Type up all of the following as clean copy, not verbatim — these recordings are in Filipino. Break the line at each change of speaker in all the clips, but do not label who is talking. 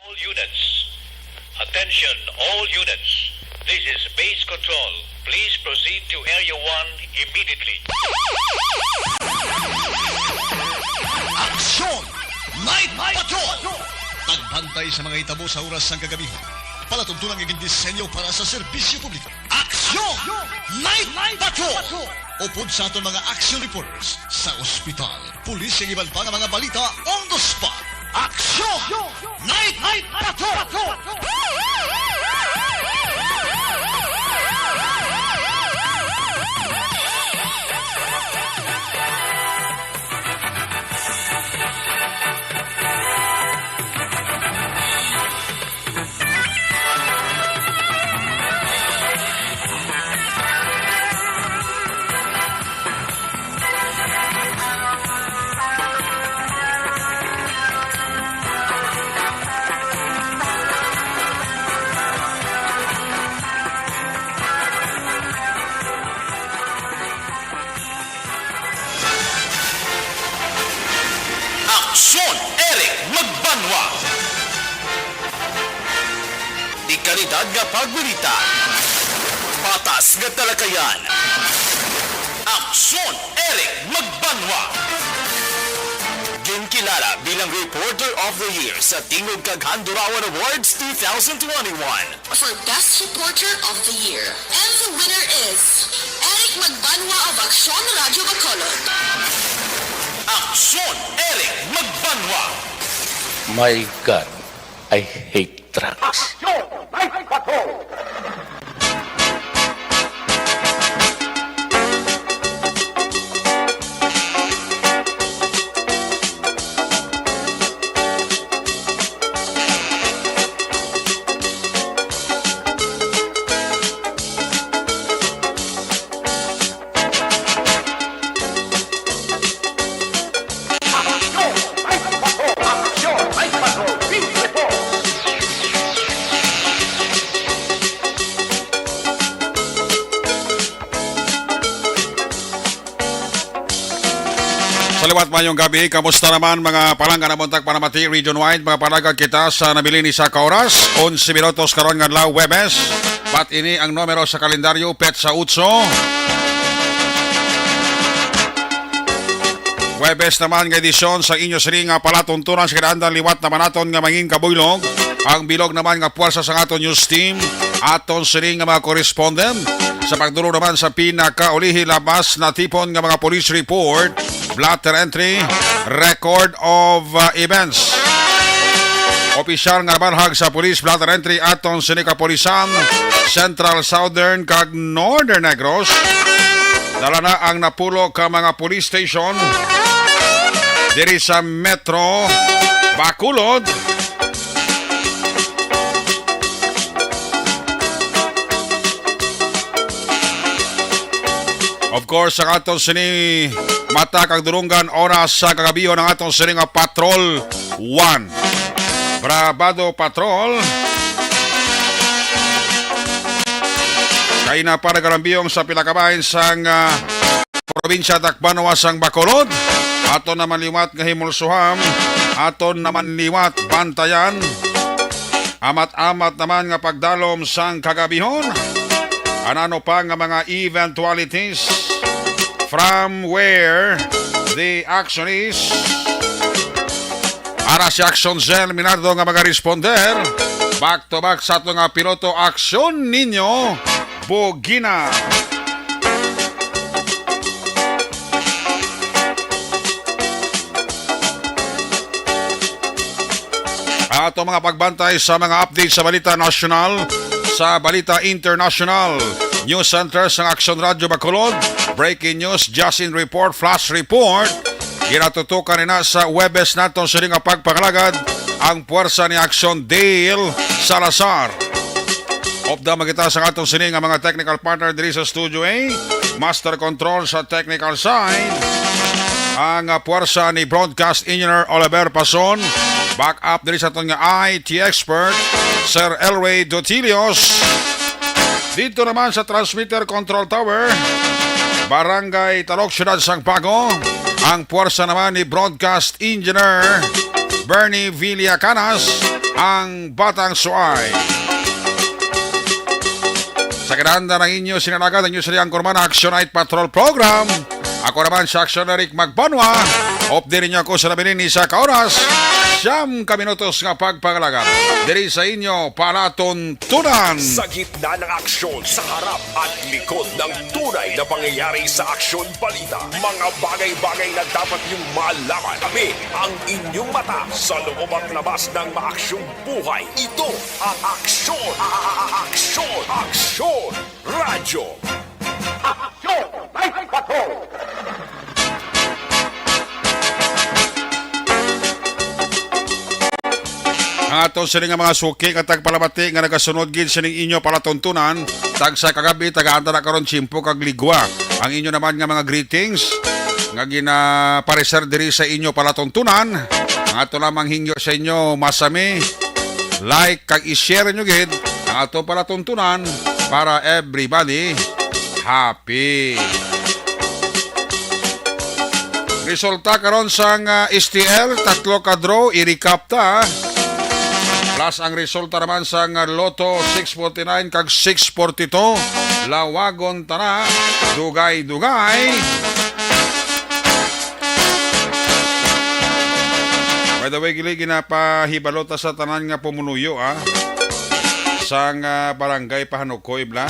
All units. Attention, all units. This is base control. Please proceed to Area 1 immediately.
Aksyon! Night Patrol! Tagbantay sa mga itabo sa oras ng kagabihan. Palatuntunan ng disenyo para sa serbisyo publiko. Aksyon! Night Patrol! Upod sa aton mga action reporters sa ospital, pulis ang iban pa ng mga balita on the spot. Aksyon! Night Patrol!
Aksyon Eric Magbanwa. Ikalidad nga pagbalita. Patas nga talakayan. Aksyon Eric Magbanwa. Ginkilala bilang Reporter of the Year sa Tingog kag Handurawan Awards 2021.
For Best Reporter of the Year. And the winner is Eric Magbanwa of Aksyon Radio Bacolod.
Aksyon Eric Magbanwa.
My God, I hate trucks.
Salawat mayong gabi, kamusta naman mga palangga na buntag Panamati region-wide, mga palangga kita sa nabili ni sa oras, 11 minutos karon nga adlaw Huwebes. Pat ini ang numero sa kalendaryo pet sa utso. Huwebes naman nga edisyon sa inyo siri nga palatuntunan sa kinaandan liwat naman aton nga manging kabuylog. Ang bilog naman nga puwersa sa aton news team, aton siri nga mga correspondent. Sa pagduro naman sa pinakaulihi labas na tipon nga mga police report, blatter entry, record of events. Opisyal nga banhag sa police blatter entry aton sinika polisan, Central, Southern kag Northern Negros. Dala na ang napulo ka mga police station diri sa Metro Bacolod. Of course, ang aton sini mata kag durunggan oras sa kagabiho ng aton sini nga Patrol 1. Bravado Patrol. Kay na para galambiyong sa pilakabahin sang probinsya Tacloban sang Bacolod. Aton naman liwat nga himulsuham, aton naman liwat bantayan. Amat-amat naman nga pagdalom sang kagabihon. Anano pa nga mga eventualities from where the action is. Ara si Action Zel Minardo nga mga responder. Back to back sa ito nga piloto Aksyon Ninyo Bogina. Ato mga pagbantay sa mga update sa balita national, sa balita international. News Center sa Action Radio Bacolod. Breaking news, just in report, flash report. Ginatutukan na sa Huwebes naton sa nga pagpakalagad ang puwersa ni Action Dale Salazar. Opda magita sa atong sining ang mga technical partner diri sa Studio A. Master Control sa technical side. Ang puwersa ni Broadcast Engineer Oliver Pason. Back up diri sa atong nga IT expert, Sir Elway Dotilios. Dito naman sa Transmitter Control Tower, Barangay Talok, Ciudad Sangpago. Ang puwersa naman ni Broadcast Engineer Bernie Villacanas. ang Batang Suay. Sa kinahanda ng inyo sinalaga ng inyo sa Liang Kurman Action Night Patrol Program. Ako naman si Action Eric Magbanwa. Update niyo ako sa nabilin ni sa kaoras. 9 minutos nga pagpangalaga. Diri sa inyo palatuntunan.
Sa gitna ng aksyon, sa harap at likod ng tunay na pangyayari sa aksyon balita. Mga bagay-bagay na dapat niyong malaman. Kami ang inyong mata sa loob at labas ng maaksyong buhay. Ito ang aksyon. Aksyon. Aksyon. Radyo. Aksyon. Night Patrol.
Ang atong sining nga mga suki nga tagpalabati nga nagasunod gid sining inyo palatuntunan tag sa kagabi tagaanta na karon chimpo kag ligwa. Ang inyo naman nga mga greetings nga ginapareser diri sa inyo palatuntunan. Ang ato lamang hingyo sa inyo masami like kag i-share nyo gid ang ato palatuntunan para everybody happy. Resulta karon sang STL, 3 ka draw, i-recap ta. Plus ang resulta naman sa Lotto 649 kag 642. Lawagon tana, dugay-dugay. By the way, gili ginapahibalota sa tanan nga pumunuyo sang barangay Pahanukoy bla.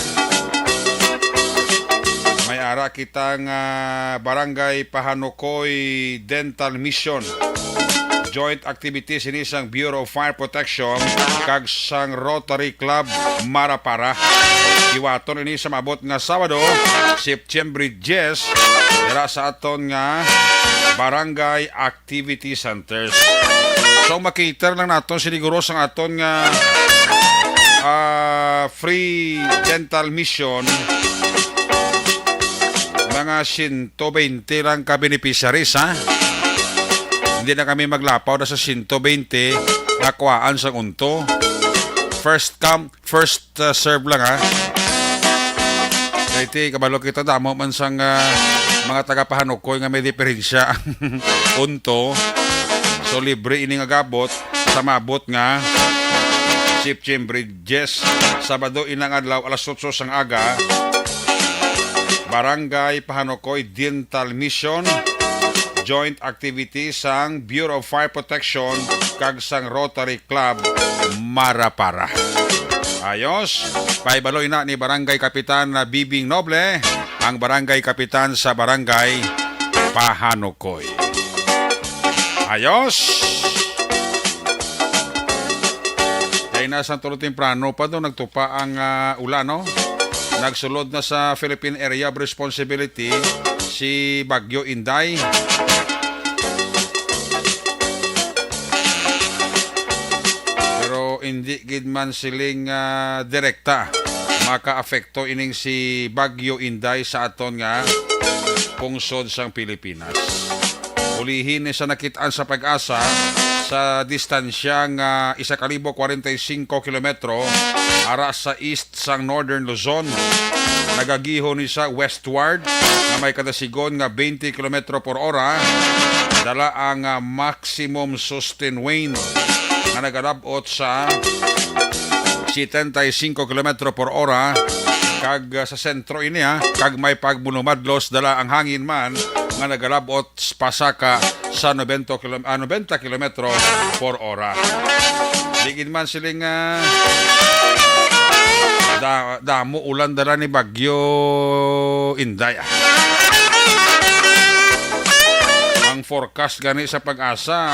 May ara kitang barangay Pahanukoy Dental Mission. Joint activities inisang Bureau of Fire Protection kag sang Rotary Club Marapara. Iwaton ini sa mabot nga Sabado, September 10, dira sa aton nga Barangay Activity Centers. So makiter lang naton siniguro sang aton nga free dental mission. Mga 120 lang ka beneficiaries Hindi na kami maglapaw na sa 120 nakuhaan sa unto. First come, first serve lang Kaya kabalo kita damo man sang mga taga-Pahanukoy nga may diferensya ang unto. So libre ini nga gabot sa mabot nga September 10, Sabado inang adlaw alas 8 sang aga. Barangay Pahanukoy Dental Mission joint activity sang Bureau of Fire Protection kag sang Rotary Club Marapara. Ayos, paibaloy na ni Barangay Kapitan Bibing Noble, ang Barangay Kapitan sa Barangay Pahanukoy. Ayos. Dahil nasa tulo temprano pa doon nagtupa ang ulan, no? Nagsulod na sa Philippine Area of Responsibility si Bagyo Inday. Pero hindi gid man siling direkta maka-apekto ining si Bagyo Inday sa aton nga pungsod sang Pilipinas. Ulihin ni sa nakitaan sa Pag-asa sa distansya nga 1,045 kilometro ara sa east sang Northern Luzon. Nagagiho ni sa westward na may kadasigon nga 20 km per hora. Dala ang maximum sustained wind na nagalabot sa 75 km per hora. Kag sa sentro ini kag may pagbunumadlos dala ang hangin man nga nagalabot pasaka sa 90 km per hora. Digid man siling damo ulan dala ni Bagyo Inday. Ang forecast gani sa Pag-asa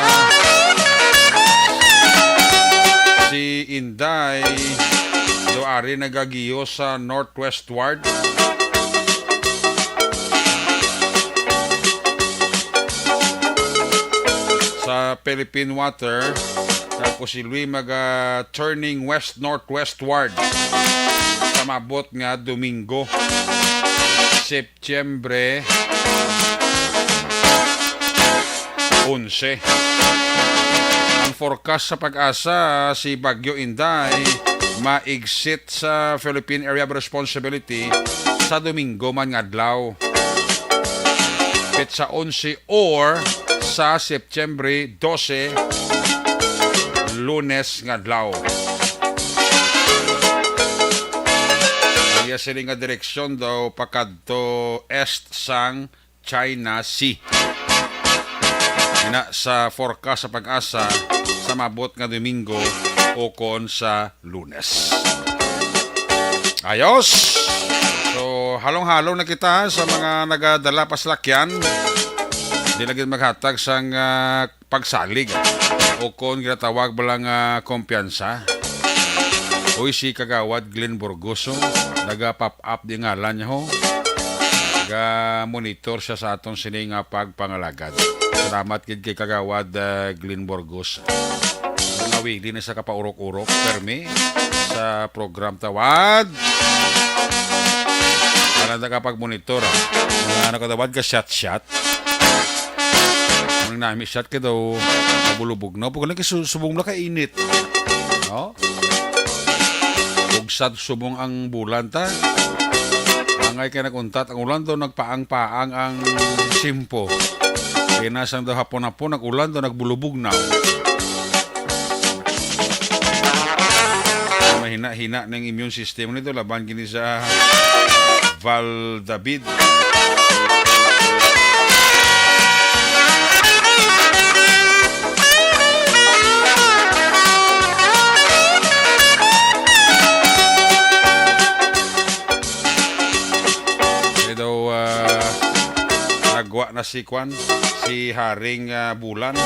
si Inday doari nagagiyo sa northwestward. Sa Philippine water, tapos si Louis turning west-northwestward sa mabot nga Domingo, September 11. Ang forecast sa Pag-asa, si Bagyo Inday ma-exit sa Philippine Area of Responsibility sa Domingo man nga adlaw. Sa 11 or sa September 12 Lunes nga adlaw. Iya sila nga direksyon daw pakadto est sang China Sea. Ina sa forecast sa pag-asa sa mabot nga Domingo o kon sa Lunes. Ayos! So, halong-halong na kita sa mga nagadala pa sa lakyan. Di lagi maghatag sang pagsalig o kon ginatawag balang kumpiyansa. Uy, si Kagawad Glenn Burgoso, naga-pop up di ngalan niya ho. Naga-monitor siya sa atong sining pagpangalagad. Salamat kid kay Kagawad Glenn Burgoso. Nawili na sa kapaurok-urok, permi, sa program Tawad. Para nakapag-monitor, nakatawad ka shot-shot. Nang namin shot ka daw, nabulubog na. Pag subong na kainit. No? Sad subong ang bulan ta. Angay kay naguntat ang ulan daw nagpaang-paang ang simpo. Kaya nasang daw hapon-hapon nag-ulan daw nagbulubog na. Mahina-hina ng immune system nito laban gini sa Val David. Nagwa na si Kwan, si Haring Bulan.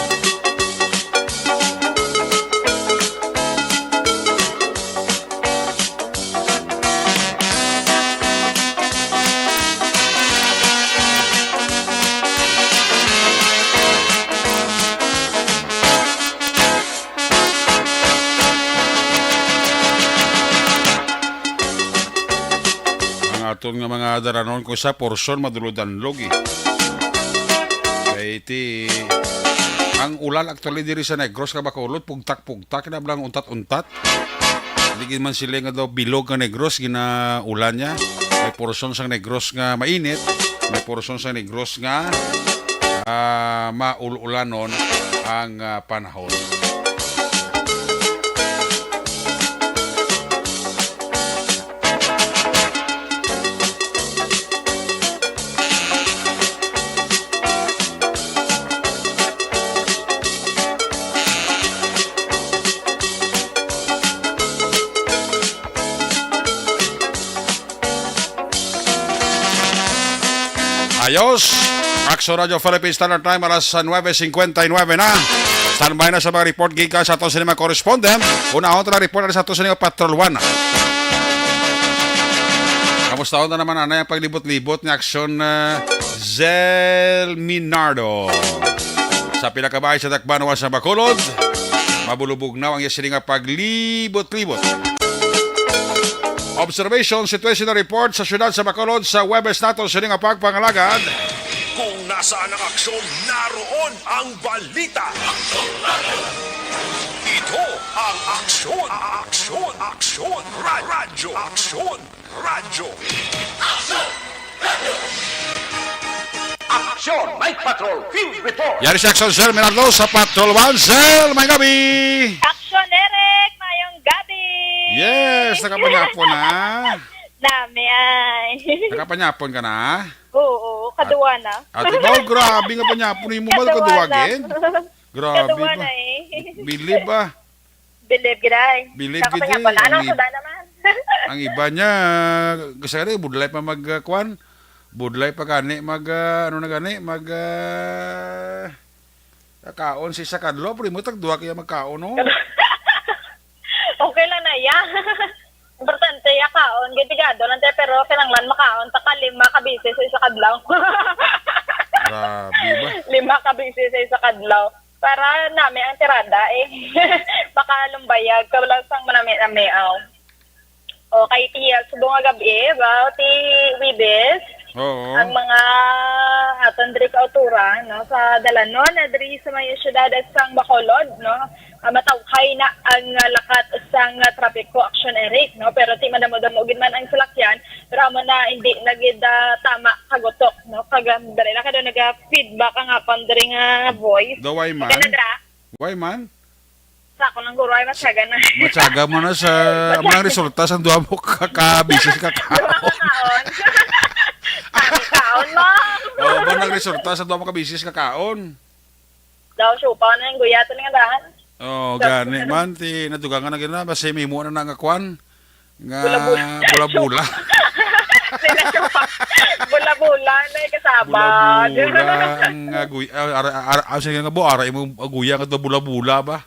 Aton nga mga daranon ko sa porson maduludan logi. Kaya iti ang ulan actually diri sa Negros ka Bacolod pugtak-pugtak na blang untat-untat. Hindi man sila nga daw bilog nga Negros gina ulan niya. May porson sang Negros nga mainit, may porson sang Negros nga maululanon ang panahon. Ayos! Action Radio Philippines Standard Time alas 9:59 na. Standby na sa mga report gikan sa atong sinima correspondent. Una-una na report na sa atong sinima Patrol 1. Kamusta na naman anay ang paglibot-libot ni Action Zel Minardo. Sa pinakabahay sa Dakbanwa sa Bacolod, mabulubog na ang yasiling paglibot-libot. Observation, situational report sa syudad sa Bacolod sa Webes nato sa nga pagpangalagad.
Kung nasaan ang aksyon, naroon ang balita. Ito ang aksyon, aksyon, radyo, aksyon, radyo.
Aksyon, Night Patrol, Field Report.
Yari si Action Zel Minardo sa Patrol 1. Zel, may gabi!
Action, Eric! Mayong gabi!
Yes, nakapanyapon na.
Dami ay.
Nakapanyapon ka na?
Oo, kaduwa na.
At ikaw, grabe nga panyapon mo ba kaduwagin? Grabe
Kaduwa
ba?
na eh.
Bilib ba?
Bilib giday.
Bilib
Saka
giday.
pa ano, suda naman.
Ang iba niya, kasi rin, budlay pa magkuhan. Budlay pa gani, ano na gani, kaon si sa kadlo, pero mo tagduwa kaya magkaon, no?
Okay lang na yan. Importante ya kaon, gitigado lang tayo, pero kinanglan makaon, takalima kabisi sa isa kadlaw.
Grabe ba?
5 kabisi sa isa kadlaw. Para namin ang tirada eh. Baka lumbayag, kabalasang manami-namiaw. O kay tiya, subong nga gabi, ba, ti Wibes,
Oo.
ang mga aton diri kautura, no, sa Dalanon, na diri sa may syudad sang Bacolod, no, matawhay na ang lakat sang trapiko action Eric, no, pero ti madamo-damo gid man ang salakyan, pero amo na hindi nagid tama kagotok, no, dali na kada naga-feedback ang apon diri nga voice.
The why man?
Kanadra,
Why man?
Sa ako ng guro ay matyaga na.
Matyaga mo na sa mga resulta sa duha mo kakabisis kakao.
Kakaon. Kakaon mo.
Oo, ba nang resulta sa duha mo kabisis kakaon?
Daw, supa na yung guyato nga dahan.
Oh, gani man ti nadugang nga na gina basta may mo na nga kwan nga
Bula-bula.
bula-bula.
Sila supa. Bula-bula na yung kasabag.
Bula-bula nga guya sige nga bo ara imo guya nga to bula-bula ba?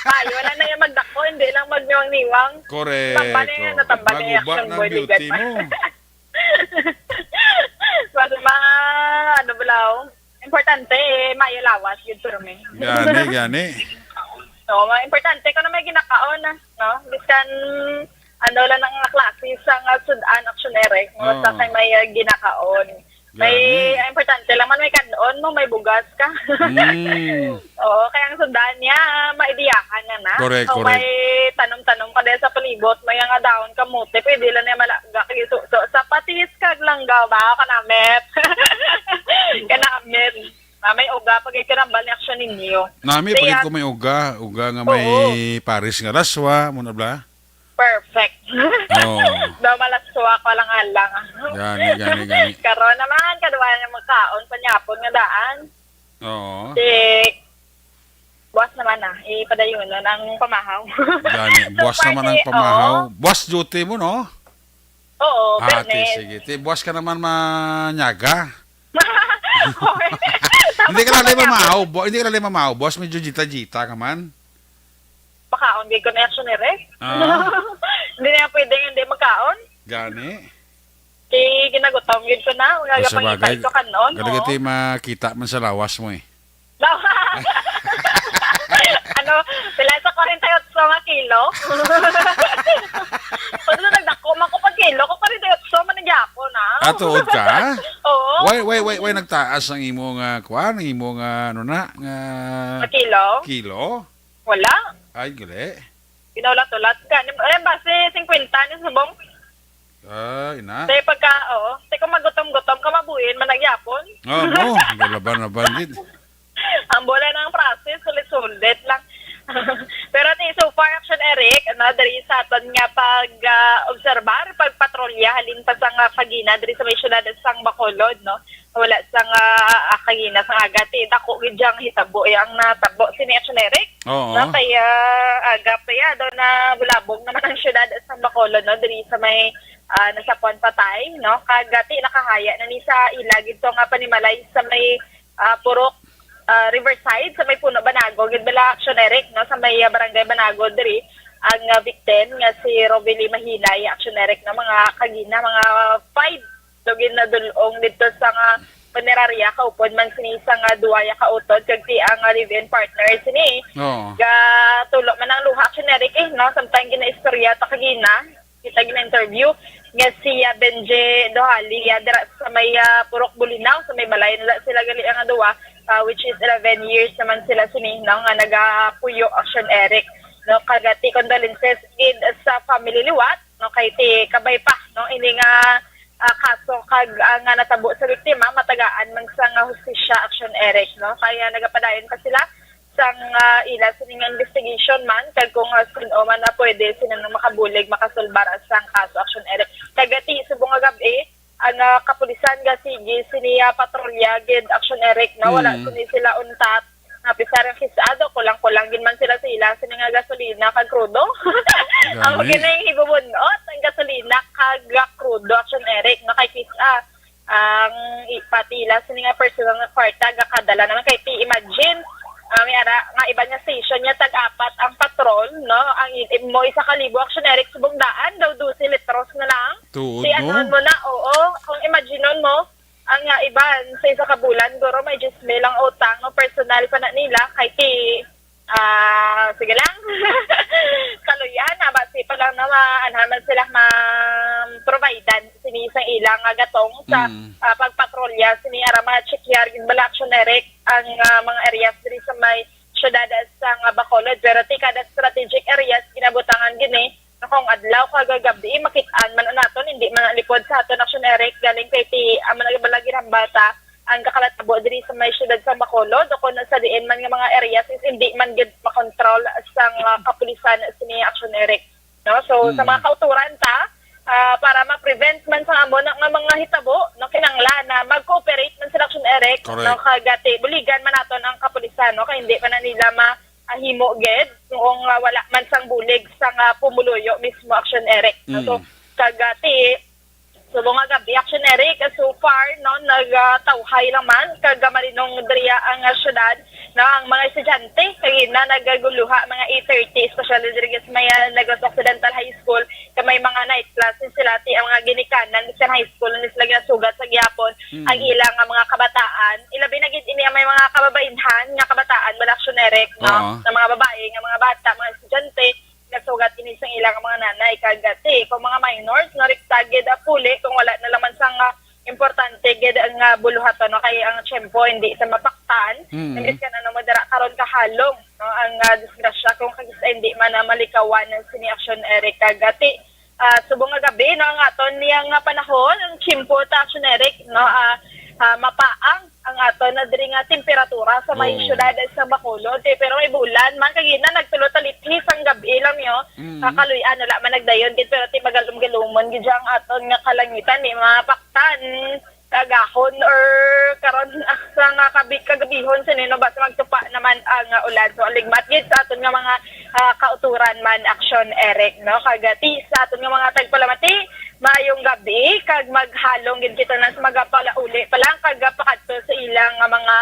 Ay, wala na yung magdako, hindi lang magniwang-niwang.
Correct.
Tambali nga na, tambali yung
Maguba
action
ng
boy,
beauty
ligat pa.
mo.
Basta mga, ano balaw, importante, mailawas, yun pero may.
Gani.
So, importante ko na may ginakaon, no? Biskan, ano lang ang klase sa sudan actionere, no? Basta kay may ginakaon. May, importante lang man may kanon mo, may bugas ka. Oo, kaya ang sundan niya, maidiyakan na.
Correct,
so,
correct.
may tanom-tanom pa din sa palibot, may nga daon kamuti, pwede lang niya malaga. So, sa patis kag langgaw ba, kanamit. Kanamit. May uga, pag ikinambal ni aksyon ninyo.
Nami, pagit ko may uga nga may Paris nga raswa, muna bla?
Perfect.
Oo.
Daw malaswa ko lang alang.
Gani.
Karon naman, kadwa niya magkaon, panyapon nga daan.
Oo.
Buwas naman ipadayon no, ng pamahaw.
Gani, buwas
So,
naman ang
party,
pamahaw. Buwas duty mo, no?
Oo,
Ate,
fairness.
sige. Buwas ka naman manyaga.
Okay.
Hindi ka lang mamahaw. Buwas medyo jita-jita ka man.
Pakaon, di ko na action
Ah.
Hindi na pwede hindi magkaon.
Gani.
Kaya ginagutom yun ko na. Mga
Sa bagay,
pangitay ko kanon.
galagati makita man sa lawas mo eh.
Ano, sila sa 48 mga kilo. Pag nagdako man ko pag kilo, ko 48 man nagyapon na.
Tuod ka?
Oo.
Why nagtaas ang imong kwan, ang imong ano na,
Mga kilo?
kilo?
Wala.
Ay, gali.
Pinaulat-ulat ka. Ayun ba, 50 ni subong.
Ina.
Tay pagka, kung magutom-gutom ka mabuhin, managyapon.
Oo, galaban din.
Ang bola ng process, sulit-sulit lang. Pero so far, Action Eric, dari sa aton nga pag-obserbar, pagpatrolya, halin pa sa nga pagina, dari sa may syudad sang Bacolod, no? Wala sang kagina sang agat, dako gidyang hitabo, ang natabo si Action Eric.
Oo.
Na kaya agap kaya daw na bulabog naman ang syudad sang Bacolod, no? Dari sa may nasa Puan Patay, no? Kagati nakahaya na ni sa ilagid to nga panimalay sa may Purok Riverside sa may Puno Banago, gid bala Action Eric, no, sa may barangay Banago diri ang victim nga si Robely Mahinay, Action Eric na mga kagina mga 5 login na dulong dito sa nga punerarya kaupod man sini sa nga duwaya kautod kag ti ang live-in partner sini.
Oo.
Ga tulo man ang luha Action Eric no, samtang gina-istorya ta kagina kita gina-interview nga si Benje Dohali dira sa may Purok Bulinaw sa may balay nila sila gali ang duwa. Which is 11 years naman sila sininaw nga nagapuyo Action Eric, no, kagati condolences gid sa family liwat, no, kay ti kabay pa, no, ini nga kaso kag nga natabo sa biktima matagaan man sa nga hustisya Action Eric, no, kaya nagapadayon pa sila sang ila sining investigation man kag kung sino man na pwede sinang makabulig makasulbar sang kaso Action Eric. Kagati subong nga gabi ang kapulisan nga sige siniya patrolya gid Action Eric na wala sini sila untat pisar ang kisado kulang-kulang gid man sila sa ila sini nga gasolina kag krudo. Ang kinay hibubunot ang gasolina kag krudo Action Eric na kay kisa ang ipatila sini nga personal nga kwarta ga kadala naman kay imagine may ara nga iba niya station niya tag-apat ang patrol, no? Ang mo isa ka libo Action Eric subong daan daw 12 litros na lang. Si anon mo na, oo. Kung imaginon mo, ang iban sa isa ka bulan, guro may 10 lang utang, no? Personal pa na nila, kay ti, sige lang. Kaluyan, basi pa lang na maanaman sila ma-providean sinisang ilang gatong sa pagpatrolya sini arama check-yard bala Action Eric ang mga areas diri sa may syudad sa Bacolod pero ti kada strategic areas ginabutangan gini kung adlaw kagagabi makit-an man naton hindi man lipod sa aton Action Eric galing kay ti man balagi ang bata ang kakalatabo diri sa may syudad sa Bacolod o kung sa diin man nga mga areas is hindi man gid makontrol sang kapulisan sini Action Eric, no? So sa mga kauturan ta para ma-prevent man sa amo nga mga hitabo no kinanglan na mag-cooperate man sa Action Eric, no, kagati buligan man naton ang kapulisan, no, kay hindi pa na nila mahimo gid kung wala man sang bulig sang pumuluyo mismo Action Eric, no? So kagati so mga gabi Action Eric so far no nagtawhay naman kag malinong driya ang syudad na ang mga estudyante kay na nagaguluha mga 8:30 especially diri sa may Negros Occidental High School kay may mga night classes sila ti ang mga ginikanan sa high school ni sila ginasugat sa gyapon ang ilang mga kabataan ilabi na gid ini ang may mga kababainhan nga kabataan wala Action Eric no na mga babae nga mga bata mga estudyante nagsugat ini sang ilang mga nanay kagati kung mga minors na riktagid puli kung wala na laman sang importante gid ang buluhaton no kay ang tiyempo hindi sa mapaktan nagis ka na madara karon kahalong no ang disgrasya kung kagisa hindi man malikawan ng sini Action Eric kagati subong nga gabi no ang aton niyang panahon ang tiyempo ta Action Eric no mapaang ang aton na diri nga temperatura sa may syudad sa Bacolod pero may bulan man kagina nagtulot-alitis ang gabi lang yo kakaluyan wala man nagdayon gid pero ti magalum-galumon gid ang aton nga kalangitan ni mapaktan kagahon or karon sa nga kagabihon sa nino basta magtupa naman ang ulan so aligmat gid sa aton nga mga kauturan man Action Eric no kagati sa aton nga mga tagpalamati maayong gabi kag maghalong gid kita na sa magapalauli palang kag pakadto sa ilang mga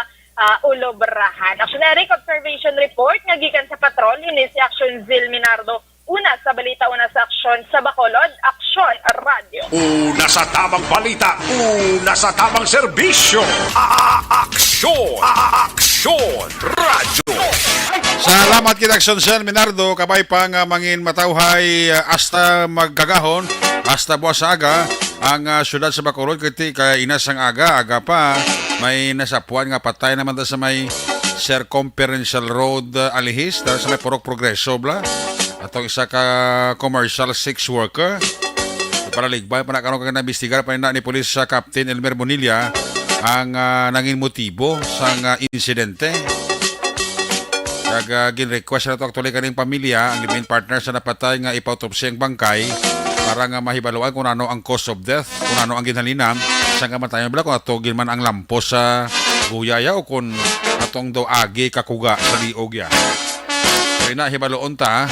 ulo barahan. Action Eric observation report nga gikan sa patrol ini si Action Zil Minardo una sa balita una sa aksyon sa Bacolod Action Radio.
Una sa tamang balita, una sa tamang serbisyo. Aksyon Radio.
Salamat kita Action Zil Minardo kabay pang mangin matawhay hasta magkagahon hasta buwas aga ang syudad sa Bacolod kay inasang aga pa may nasapuan nga patay naman sa may Circumferential Road Alihis sa may Purok Progreso bla atong isa ka commercial sex worker para ligbay pa na karon kag naimbestigar pa ni Police Captain Elmer Bonilla ang nanging motibo sa insidente kag gin-request na to actually kaning pamilya ang living partner sa napatay nga ipautopsy ang bangkay para nga mahibaluan kung ano ang cause of death, kung ano ang ginhalinam sa kamatayan bala kung atogin man ang lampos sa guyaya o kung atong daw agi kakuga sa liog ya. Kaya na hibaluon ta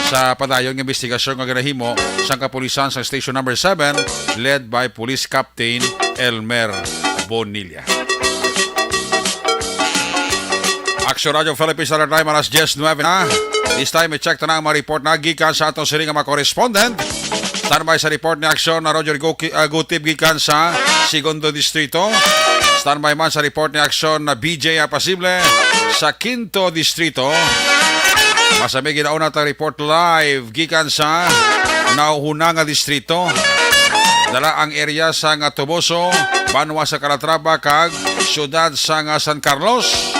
sa padayon ng investigasyon nga ginahimo sa kapulisan sa Station Number 7 led by Police Captain Elmer Bonilla. Action Radio Philippines Standard Time alas 10:09 na. This time, i-check na ang mga report na gikan sa atong siring nga mga correspondent. Standby sa report ni Action na Roger Gutib gikan sa Segundo Distrito. Standby man sa report ni Action na BJ Apasible sa Quinto Distrito. Masami ginauna ta report live gikan sa Nauhuna nga Distrito. Dala ang area sa nga Toboso, Banwa sa Calatrava kag syudad sa nga San Carlos.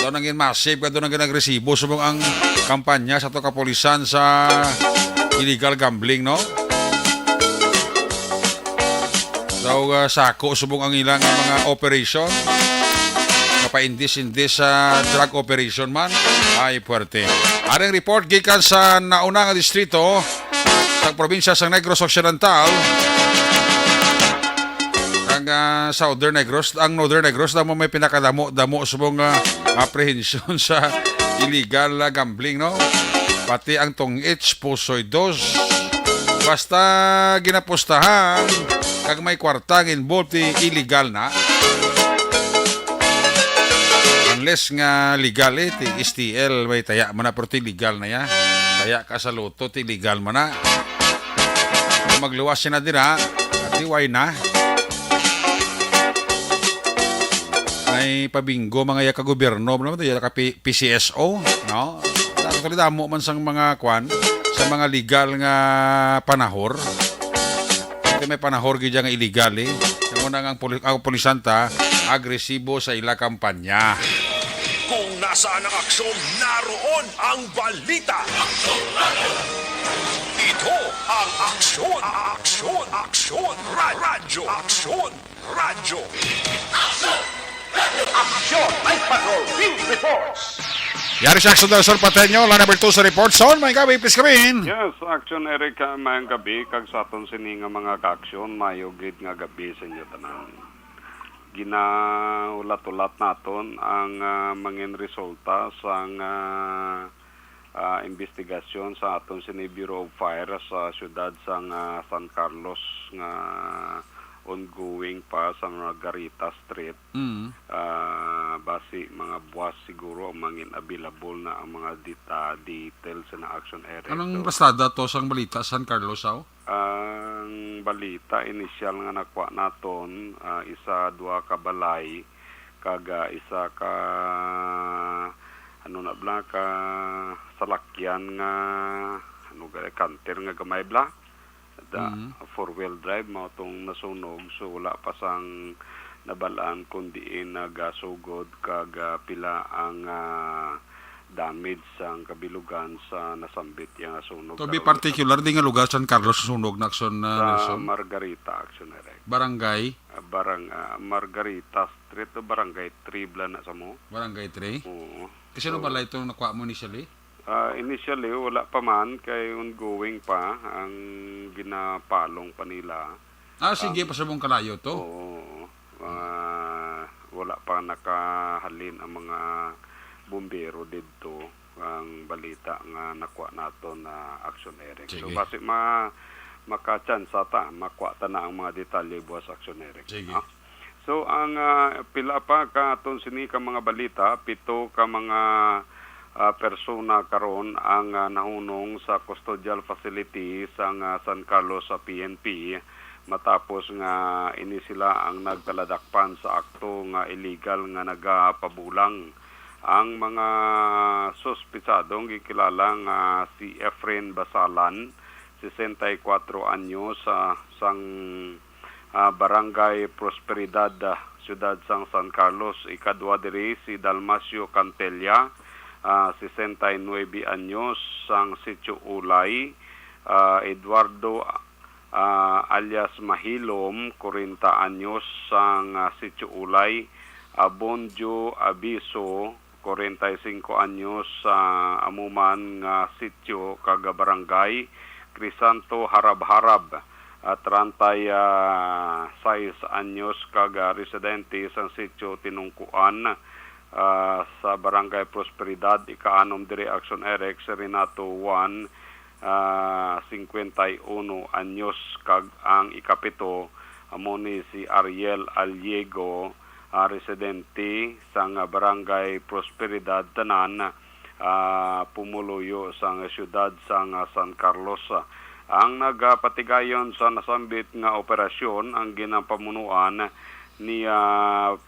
Doon nangin massive doon nangin nagresibo subong ang kampanya sa to kapulisan sa illegal gambling no. So sako subong ang ilang mga operation kapaindis-indis sa drug operation man ay puwerte. Aring report gikan sa nauna nga distrito sa probinsya sa Negros Occidental ang Southern Negros, ang Northern Negros daw may pinakadamo subong apprehension sa illegal gambling no. Pati ang tong-its pusoy dos. Basta ginapostahan kag may kwartang involved illegal na. Unless nga legal ti STL may taya man na pero legal na ya. Taya ka sa loto ti legal man na. Magluwas na dira at why na. May pabinggo mga yaka gobyerno naman yaka PCSO no. Actually damo man sang mga kwan sa mga legal nga panahor. Kaya may panahor gid nga illegal eh. Kamo nang ang pulisanta agresibo sa ila kampanya.
Kung nasaan ang aksyon, naroon ang balita. Ito ang Aksyon Radio. Radyo.
Aksyon! Night Patrol Field Reports!
Yari sa Action del Sur Pateño, line number 2 sa report zone. May gabi, please come in.
Yes, Action Eric, mayang gabi, kag sa aton sini nga mga ka-aksyon, mayugid nga gabi sa inyo tanan. Ginaulat-ulat naton ang mangin resulta sa investigasyon sa aton sini Bureau of Fire sa syudad sa San Carlos nga ongoing pa sa Margarita Street. Basi mga buwas siguro ang mangin available na ang mga details na action area.
Anong pastada to sang balita San Carlos aw?
Ang balita initial nga nakuha naton, isa dua ka balay kaga isa ka ano na bla ka salakyan nga ano ga kanter nga gamay bla. Four-wheel drive mo itong nasunog, so wala pa sang nabalaan kundi nagasugod kag pila ang damage sang kabilugan sa nasambit yang sunog.
To be particular, di nga lugar San Carlos sunog na aksyon na
sa Margarita action na rin.
Barangay?
Margarita Street o Barangay 3 bla na sa mo.
Barangay 3?
Oo.
Kasi ano ba itong nakuha mo initially?
Initially, wala pa man, kay ongoing pa ang ginapalong pa nila.
Sige, pasabong kalayo to?
Oo. Wala pa nakahalin ang mga bumbero dito ang balita nga nakuha nato na action Eric.
Sige.
So, basi makachansa ta, makuha ta na ang mga detalye buwas action Eric.
Sige.
So, ang pila pa ka aton sini ka mga balita, 7 ka mga persona karon ang nahunong sa custodial facility sa San Carlos sa PNP matapos nga ini sila ang nagtaladakpan sa akto nga illegal nga nagapabulang. Ang mga suspitsadong gikilala nga si Efren Basalan, 64 anyos, sang Barangay Prosperidad, Ciudad sang San Carlos. Ikadwa diri si Dalmasio Cantella, 69 anyos, sang Sitio Ulay. Eduardo alias Mahilom, 40 anyos, sang Sitio Ulay. Abonjo Abiso, 45 anyos, sa amuman nga sitio kaga barangay. Crisanto Harab-Harab, 36 anyos, kaga residente sa sitio Tinungkuan, sa Barangay Prosperidad. Ika-anom diri action Eric Renato 1, 51 anyos, kag ang ikapito amo ni si Ariel Aliego, residente sa Barangay Prosperidad tanan, pumuluyo sa siyudad sa San Carlos. Ang nagapatigayon sa nasambit nga operasyon ang ginapamunuan ni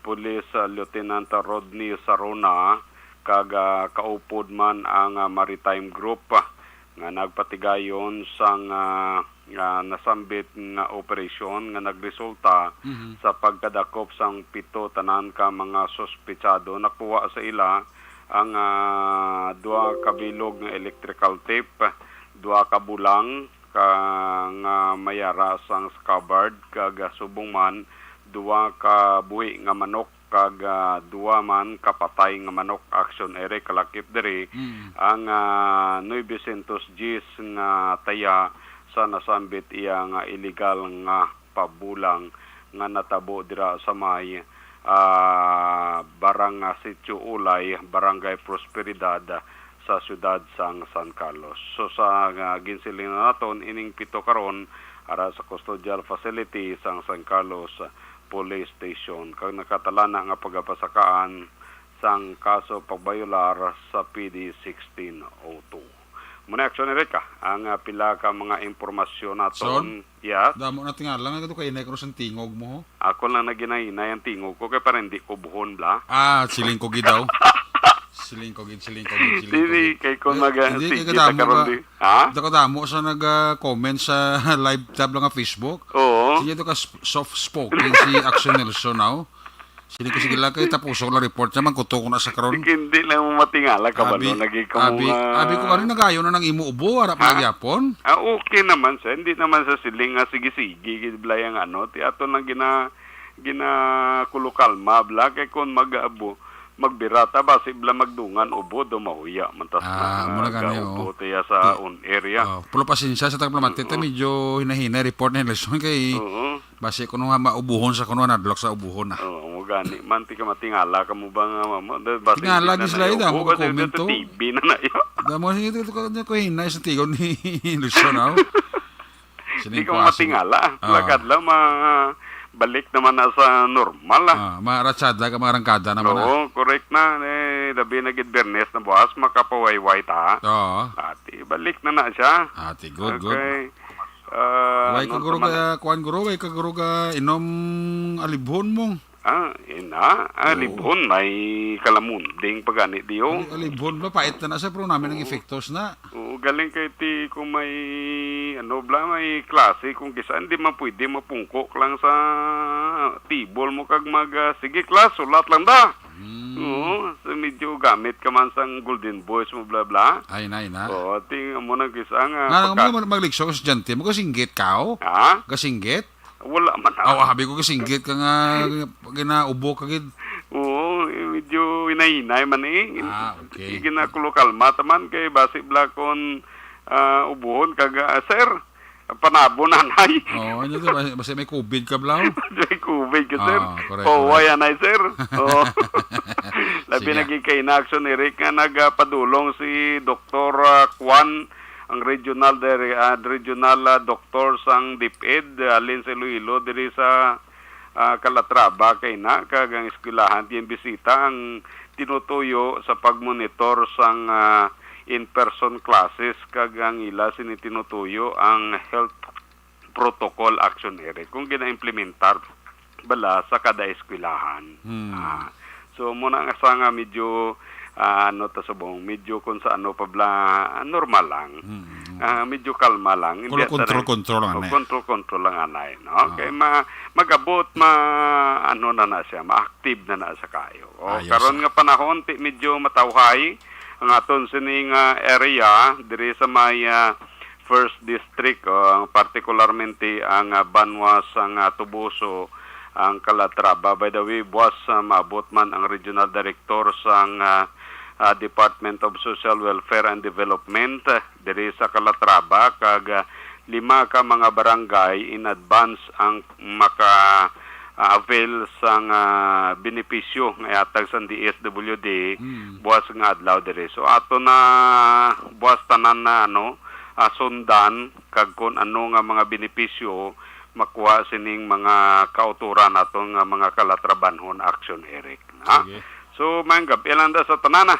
Police Lieutenant Rodney Sarona, kag kaupod man ang Maritime Group nga nagpatigayon sa nasambit nga operasyon nga nagresulta sa pagkadakop sang 7 tanan ka mga suspitsado. Nakuha sa ila ang 2 kabilog nga electrical tape, 2 kabulang nga mayara sang scabbard, kag subong man 2 ka buhi nga manok, kag 2 man kapatay nga manok. Action Eric kalakip diri ang 900 Gs nga taya sa nasambit iya nga illegal nga pabulang nga natabo dira sa may barang Sitio Ulay, Barangay Prosperidad sa siyudad sang San Carlos. So sa ginsiling naton ining 7 karon ara sa custodial facility sang San Carlos Police Station, kag nakatalana nga pagapasakaan sang kaso pagbayular sa PD 1602. Muna action Eric ang pila ka mga impormasyon naton. Yes.
Damo na tingal lang ito kay inay ko sang tingog mo.
Ako lang naginahinay ang tingog ko kay para hindi ko buhon bla.
Siling ko gidaw. Siling ko gid.
Hindi kay ko
Hindi
kita karon di. Ha?
Dako damo sa nag-comment sa live tab lang nga Facebook.
Oo.
Sige to ka soft spoken si Action Nelson now. Sili ko sige lang kay tapos ko report naman kuto ko na sa karon.
Hindi lang mo matingala ka ba no
abi ko karon nagayo na nang imuubo ara pa gyapon.
Okay naman sa hindi naman sa siling nga sige-sige gid blayang ano ti ato lang ginakulukalma bla kay kon mag-abo magbirata ba sibla magdungan ubo do mahuya mantas
muna gani,
ubo tiya sa on area.
Pulo pasensya sa tagplamat ito medyo hinahina report na eleksyon kay base kuno nga maubuhon sa kuno nadlok sa ubuhon na.
Oo, gani man ti ka matingala kamo ba nga mamo base
tingala di sila ida mo comment to.
TV na yo.
Damo ito ko hinay sa tigaw ni Luzon aw.
Hindi ka matingala. Lagad lang balik naman na sa normal
maratsada ka marangkada naman
Oo, correct na. Labi na gid Bernes na buwas, makapawayway ta.
Oo.
Ati, balik na siya.
Ati, good.
Okay.
Way ka guro ka, kuhan guro, way ka guro ka inom alibhon mo.
Alibhon, may kalamunding pagani diyo.
Alibhon ba, pait na sa pero namin ang efektos na.
Oo, galing kay ti kung may may klase kung kisa hindi man pwede mapungkok lang sa tibol mo kag sige class sulat lang da. Oo, so medyo gamit ka man sang golden boys mo bla bla.
Ay na.
Oo, mo na kisa nga.
Nga magliksyo ka estudyante mo kasinggit ka o?
Ha?
Kasinggit?
Wala man.
Habi ko kasinggit ka nga ginaubo ka gid.
Oo, medyo inahinay man eh.
Okay.
Ginakulokalma taman kay basi blakon ubuhon kaga sir panabo nanay.
Oo, basta may COVID ka blaw.
May COVID ka sir.
Correct.
Why anay sir? Oo. Labi naging kay inaction ni Rick nga nagpadulong si Dr. Kwan ang regional doctor sang DepEd alin sa Iloilo diri sa Calatrava kay na kagang eskwelahan din bisita ang tinutuyo sa pagmonitor sang in-person classes kagang ila sinitinutuyo ang health protocol action area kung gina-implementar bala sa kada eskwelahan. So muna nga sa nga medyo medyo kung sa pa bla normal lang. Medyo kalma lang.
Control lang
Control lang anay, no? Okay, magabot na siya, ma-active na sa kayo. Karon nga panahon medyo matawhay ang aton sining area diri sa may first district particularmente ang Banwa sang Tubuso ang Calatrava. By the way, buwas maabot man ang regional director sang Department of Social Welfare and Development diri sa Calatrava kag 5 ka mga barangay in advance ang avail sang benepisyo nga atag sa DSWD buwas nga adlaw diri. So ato na buwas tanan na sundan kag kun ano nga mga benepisyo makuha sining mga kauturan nato nga mga Calatrabanhon action Eric. So manggap ilanda sa tanan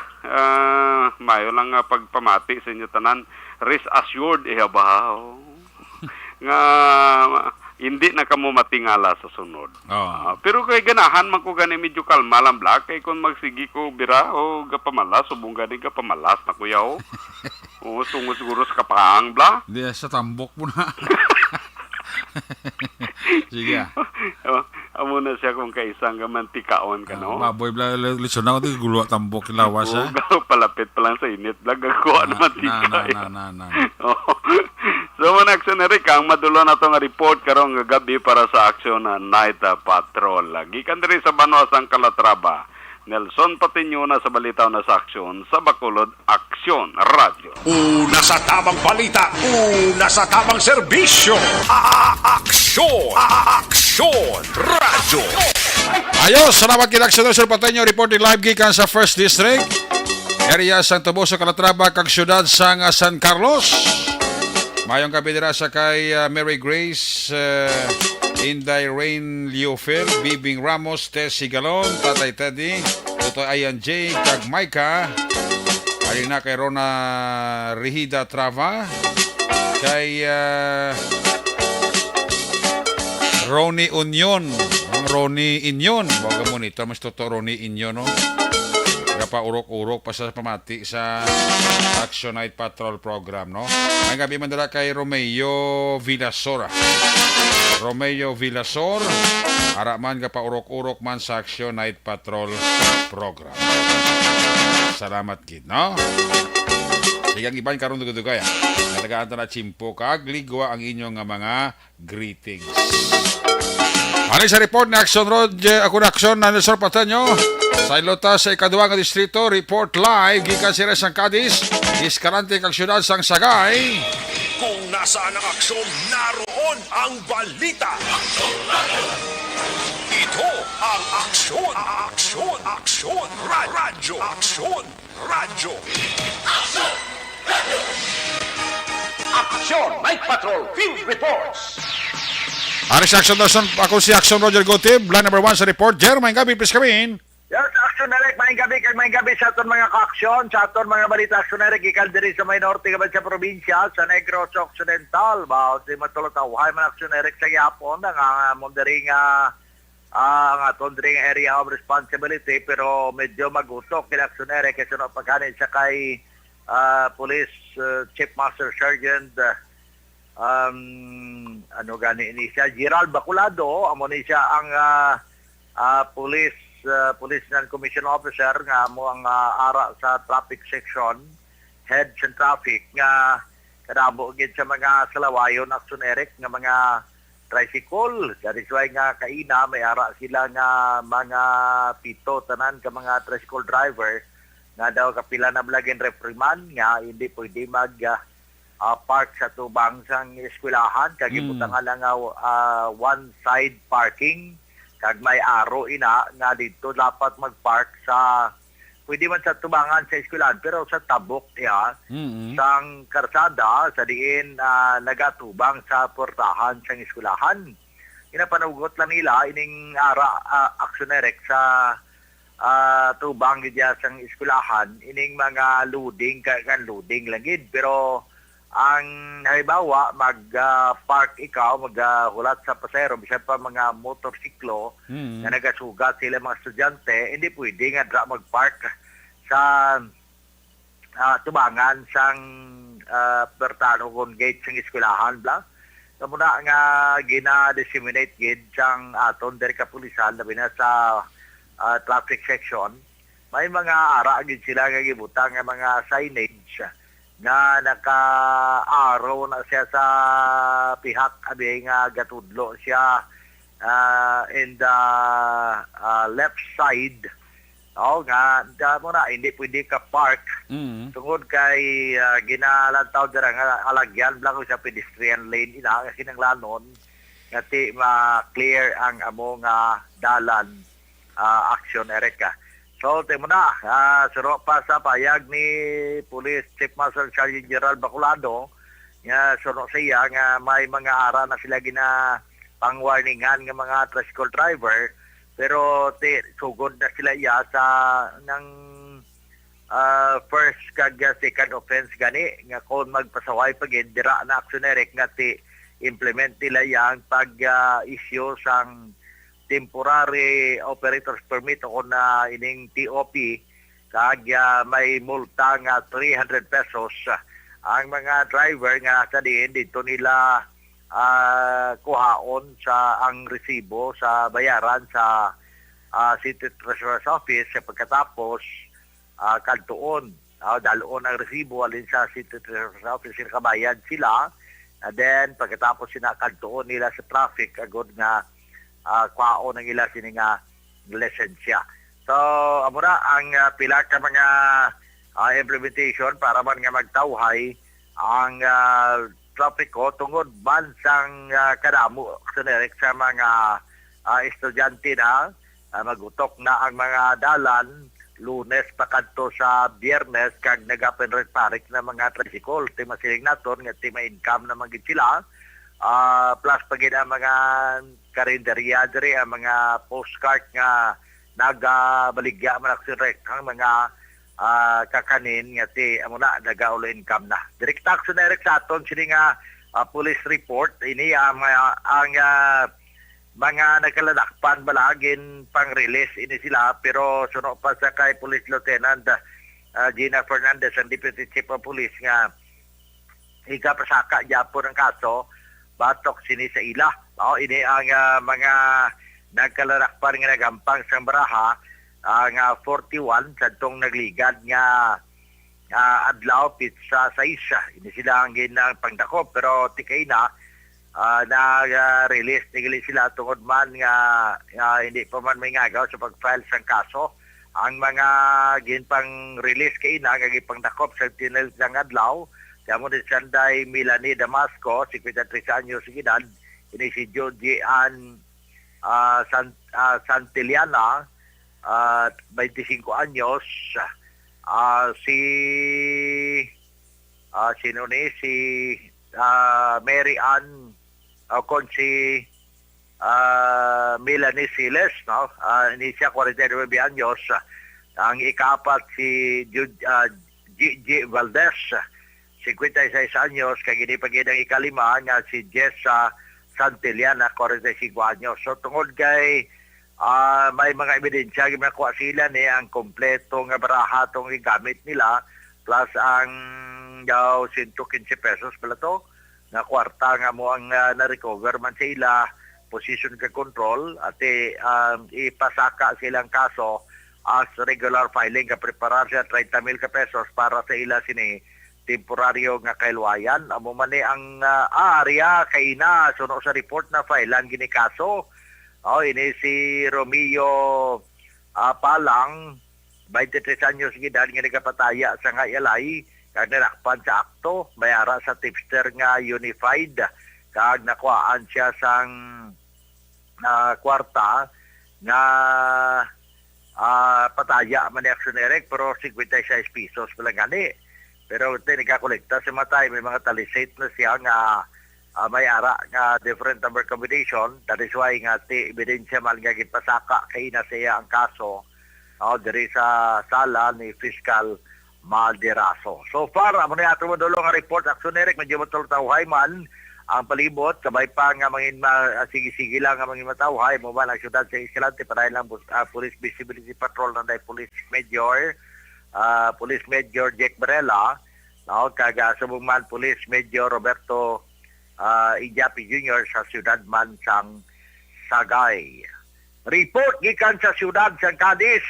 mayo lang nga pagpamati sa inyo tanan, rest assured ihabaw nga hindi na kamo matingala sa sunod. Pero kay ganahan man ko gani medyo kalma lang black kay kung magsigi ko bira o gapamalas subong gani gapamalas na kuya o. Tungod siguro sa kapahang bla.
Di sa tambok mo na. Sige.
Amo na siya kung kaisang mantikaon ka no.
Baboy bla lisod na ko gulo tambok lawas ha.
Palapit pa lang sa init bla gagawa na mantika.
Na.
So man action na rin ang madulo na tong report karong gabi para sa action na night patrol. Gikan diri sa Banwa sang Calatrava. Nelson Patiño na sa balitaw na sa aksyon sa Bacolod Aksyon Radio.
Una sa tamang balita, una sa tamang serbisyo. Aksyon Radio.
Ayos, salamat kay Aksyon Nelson Patiño reporting live gikan sa First District. Area San Toboso, Calatrava, kag syudad sang San Carlos. Mayong gabi dira sa kay Mary Grace, Inday Rain Leofil, Bibing Ramos, Tess Sigalon, Tatay Teddy, Tutoy Ayan J, kag Maika, alina kay Rona Rihida Trava, kay Ronnie Union, Ronnie Union, baga mo nito, mas totoo Ronnie Union, no? Pa urok-urok pa sa pamati sa Action Night Patrol program, no? May gabi man dala kay Romeo Villasor. Romeo Villasor, ara man ka pa urok-urok man sa Action Night Patrol program. Salamat kid, no? Sigang iban karon dugay. Natagaan ta na chimpo kag ligwa ang inyong nga mga greetings. Ano sa report ni Action Road, ako na Action na Nelson Patanyo. Sa ilota sa ikaduwa nga distrito, report live gikan si Resang Cadiz, iskarante kag syudad sang Sagay.
Kung nasaan ang aksyon, naroon ang balita. Ito ang aksyon, aksyon, aksyon, radyo, aksyon, radyo.
Action Night Patrol Field Reports.
Ano si Action Nelson, ako si Action Roger Gotib, line number 1 sa report. Jermaine Gabi, please come in.
Yes, Action Eric, maing gabi sa aton mga kaaksyon, sa aton mga balita Action Eric, ikan diri sa may norte kabal sa probinsya, sa Negros Occidental, ba, di matulataw, man Action Eric sa Yapon, ang mundering ang aton dring area of responsibility, pero medyo magutok kina Action Eric, kasi no pagkanin sa kay Police Chief Master Sergeant, ano gani ni siya, Gerald Baculado, amo ni siya ang police non-commissioned officer nga mo ang ara sa traffic section, heads and traffic nga kadabo gid sa mga salawayon Action Eric nga mga tricycle. Dari why nga kaina may ara sila nga mga pito tanan ka mga tricycle driver nga daw kapila na blagin reprimand nga hindi pwede mag park sa tubang sang eskwelahan kag ibutang lang one side parking kag may aro ina nga dito dapat mag-park sa pwede man sa tubangan sa eskwelahan pero sa tabok niya sang karsada sa diin nagatubang sa portahan sang eskwelahan. Inapanagugot lang nila ining ara Action Eric sa tubang gidya sang eskwelahan ining mga loading kag loading lang gid pero ang halimbawa mag-park ikaw, maghulat sa pasero, bisan pa mga motorsiklo na nagasugat sila mga estudyante, hindi pwede nga mag-park sa tubangan sang pertano kung gate sang eskwelahan bla. Muna nga gina-disseminate gid sang aton dari kapulisan labi na sa traffic section. May mga ara gid sila nga gibutang nga mga signage na naka-araw na siya sa pihak abi nga gatudlo siya in the left side. Nga muna hindi pwede ka park tungod kay ginalantaw dira nga alagyan lang sa pedestrian lane ina kasi nang lanon ngati ma-clear ang amo nga dalan Action Eric. So, temo na, suro pa sa payag ni Police Chief Master Sergeant Gerald Baculado, nga suro siya nga may mga ara na sila pang-warningan ng mga tricycle driver, pero sugod na sila sa ng first kag second offense gani, nga kung magpasaway pagin, dira na Action Eric nga implement nila yang pag-issue sang temporary operator's permit o na ining TOP kag may multa nga 300 pesos ang mga driver nga nasa diin dito nila kuhaon sa ang resibo sa bayaran sa City Treasurer's Office sa pagkatapos kadtuon daloon ang resibo alin sa City Treasurer's Office kabayad sila and then pagkatapos sinakadtuon nila sa traffic agod nga kwao ng ila sini nga lisensya. So, amura ang pila ka mga implementation para man nga magtawhay ang trapiko tungod bansang kadamo sa mga estudyante na magutok na ang mga dalan Lunes pakadto sa Biyernes kag nagapenret-parik na mga tricycle timasiling naton nga tima-income na magid sila. Plus pagid ang mga karinderya diri ang mga postcard nga nagabaligya man Action Eric ang mga kakanin nga amo na nagaulo income na. Direct Action Eric sa aton sini nga police report ini ang mga nagkaladakpan balagin pang-release ini sila pero suno pa sa kay Police Lieutenant Gina Fernandez ang Deputy Chief of Police nga igapasaka gyapon ang kaso batok sini sa ila. Ini ang mga nagkalarakpan nga nagampang sa baraha nga 41 sa tong nagligad nga adlaw pizza sa isa. Hindi sila ang ginang pangdakop pero tikay na na-release tigili sila tungod man nga hindi pa man may ngagaw sa pag-file sang kaso. Ang mga ginpang release kay na nga gipangdakop sa tinel sang adlaw kamo ni Sanday Milani Damasco 53 anyos gidad ini si Georgie Ann Santillana 25 anyos sino ni si Mary Ann kon si Melanie Siles, no? Ini siya 49 anyos. Ang ikapat si Gigi Valdez, 56 anyos. Kagini pagin ang ikalima nga si Jessa Santillana, 45 anyos. So tungod kay may mga ebidensya nga nakuha sila ni ang kompleto nga baraha tong gigamit nila plus ang daw 115 pesos pala to na kwarta nga mo ang na-recover man sa ila position ka control at ipasaka silang kaso as regular filing ka preparar siya 30,000 ka pesos para sa ila sini temporaryo nga kailwayan amo man ni ang area kay na suno sa report na filean gini kaso ini si Romeo Palang 23 anyos gidad nga nagapataya sa ngayalay kag narakpan sa akto bayara sa tipster nga Unified kag nakuhaan siya sang kwarta nga pataya man ni aksyonere pero 56 pesos pala gani pero nagkakolekta sa matay may mga talisate na siya nga may ara nga different number combination that is why nga ebidensya man nga gipasaka kay na siya ang kaso diri sa sala ni Fiscal Malderaso. So far, amo na ato mo dolo nga report aksyonere medyo matultawhay man ang palibot kabay pa nga mangin sige-sige lang nga mangin matawhay mo ba ang syudad sa Escalante para lang Police Visibility Patrol ng Police Major Jack Barela kag subungman Police Major Roberto Ijapi Jr. sa syudad man sang Sagay. Report gikan sa syudad sang Cadiz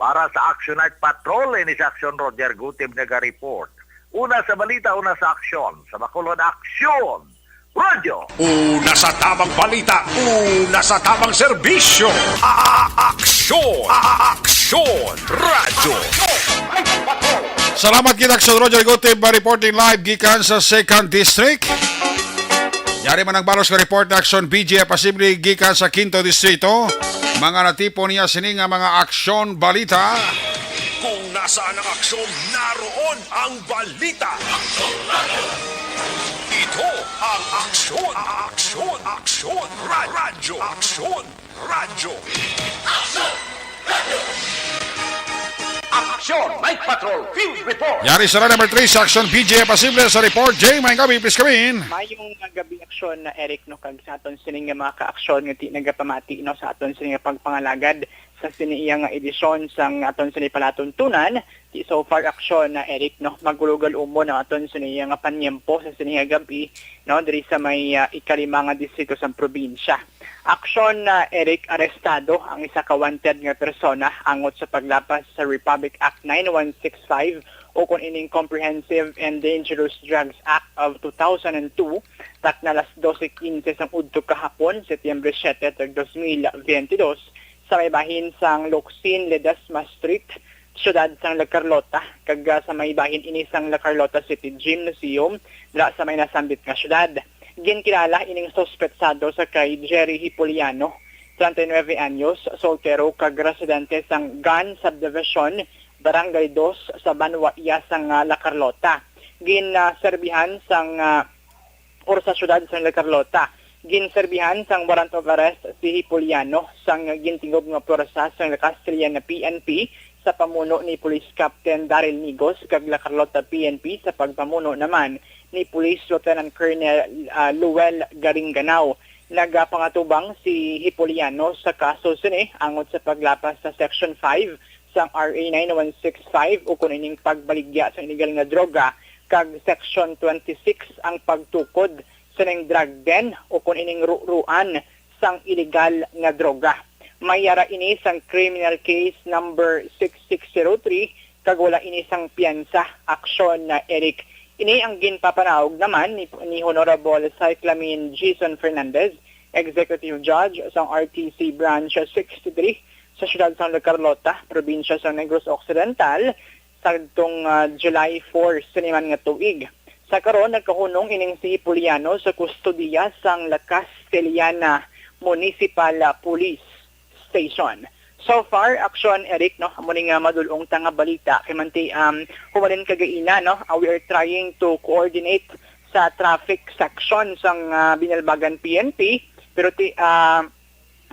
para sa Action Night Patrol ini sa Action Roger Gutib naga-report. Una sa balita, una sa aksyon. Sa Bacolod Aksyon Radio.
Una sa tamang balita, una sa tamang serbisyo. Aksyon! Aksyon! Radyo!
Salamat kita Action Roger Gutib reporting live gikan sa 2nd District. Yari man ang balos ka report na aksyon BGF Pasibli gikan sa 5th Distrito. Mga natipo niya sining nga mga aksyon balita.
Kung nasaan ang aksyon, naroon ang balita. Ito ang aksyon, aksyon, aksyon, radyo, aksyon, radyo.
Aksyon Night Patrol Field Report.
Yari sa number 3 sa aksyon BGF Pasible sa report. Jay, may gabi, please come in.
Mayong gabi aksyon na Eric no kag sa aton sining nga mga ka-aksyon nga ti nagapamati no sa aton sining pagpangalagad sa siniyang edisyon sang aton sining palatuntunan ti so far aksyon na Eric no magulugal umo na aton siniyang panyempo sa sining gabi no diri sa may ikalima nga distrito sa probinsya. Aksyon na Eric arestado ang isa ka wanted nga persona angot sa paglapas sa Republic Act 9165 o kung ining Comprehensive and Dangerous Drugs Act of 2002 tak na alas 12:15 sang udto kahapon Setyembre 7, 2022 sa may bahin sang Locsin, Ledesma Street, siyudad sang La Carlota kag sa may bahin ini sang La Carlota City Gymnasium dira sa may nasambit nga siyudad. Ginkilala ining sospetsado sa kay Jerry Hipoliano, 39 anyos, soltero kag residente sang Gan Subdivision, Barangay 2 sa Banwa sang La Carlota. Serbihan sang sa syudad sang La Carlota. Ginserbihan sang warrant of arrest si Hipoliano sang gintingob nga pwersa sang Castilian na PNP sa pamuno ni Police Captain Daryl Nigos kag La Carlota PNP sa pagpamuno naman ni Police Lieutenant Colonel Luel Garinganao. Nagapangatubang si Hipoliano sa kaso sini angot sa paglapas sa Section 5 sang RA 9165 o kung ining pagbaligya sa illegal nga droga kag Section 26 ang pagtukod sa ning drug den o kung ining ruan sang illegal nga droga. Mayara ini sang criminal case number 6603 kag wala inisang piyansa aksyon na Eric. Ini ang ginpapanawag naman ni Honorable Cyclamin Jason Fernandez, Executive Judge sa RTC Branch 63 sa siyudad Santa Carlota, probinsya sa Negros Occidental, sa July 4 sa naman nga tuig. Sa karon nagkahunong ining si Puliano sa kustodiya sang La Castellana Municipal Police Station. So far, aksyon Eric, no, amo ni nga madulong tanga balita kay manti humalin kagaina, no, we are trying to coordinate sa traffic section sang Binalbagan PNP, pero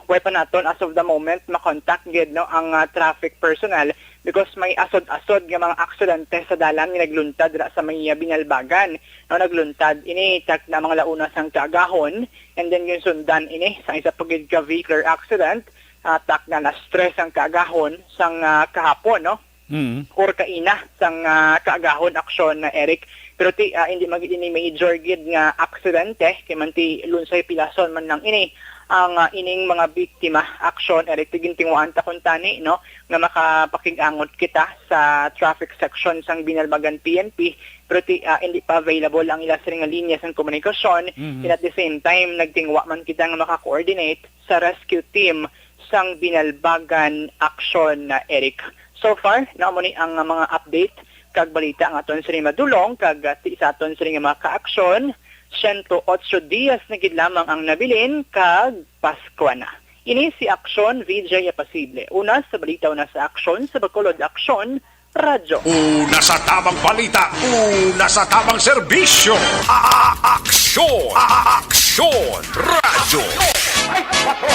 way pa naton as of the moment makontak gid, no, ang traffic personnel because may asod-asod nga mga aksidente sa dalan nga nagluntad ra sa may Binalbagan, no, nagluntad ini tak na mga launa sang kaagahon, and then yung sundan ini sa isa pagid ka vehicular accident, tak na na-stress ang kaagahon sang kahapon, no? Or kaina sang kaagahon aksyon na Eric. Pero hindi magiging major gid nga aksidente kay manti lunsay pilason man lang ini ang ining mga biktima aksyon Eric tigintingwaan ta kun tani, no, nga makapakig-angot kita sa traffic section sang Binalbagan PNP, pero hindi pa available ang ila nga linya sang komunikasyon. And at the same time nagtingwa man kita nga maka-coordinate sa rescue team sang Binalbagan aksyon na Eric. So far, naamo ni ang mga update kag balita ang aton sa madulong kag sa aton sa mga ka-aksyon. 108 dias na gid lamang ang nabilin kag Pasko na. Ini si Aksyon VJ Apasible. Una sa balita, una sa aksyon sa Bacolod Aksyon Radyo.
Una sa tamang balita, una sa tamang serbisyo. Aksyon! Aksyon! Radyo!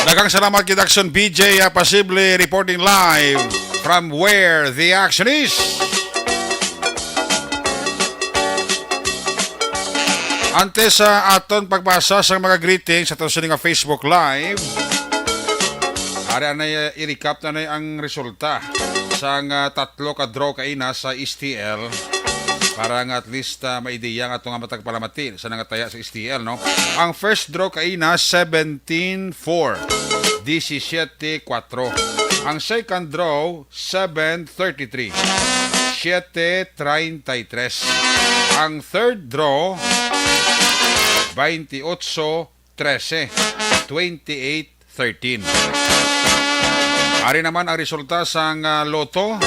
Daghang salamat kid Aksyon BJ Apasible reporting live from where the action is. Ante sa aton pagbasa sa mga greetings sa aton sa nga Facebook Live, ari na i-recap na ang resulta sa tatlo ka draw kaina sa STL para nga at least maideya nga itong matagpalamati sa nangataya sa STL, no? Ang first draw kaina 17-4, 17-4. Ang second draw 7-33, 7-33. Ang third draw 28-13, 28-13. Ari naman ang resulta sa loto.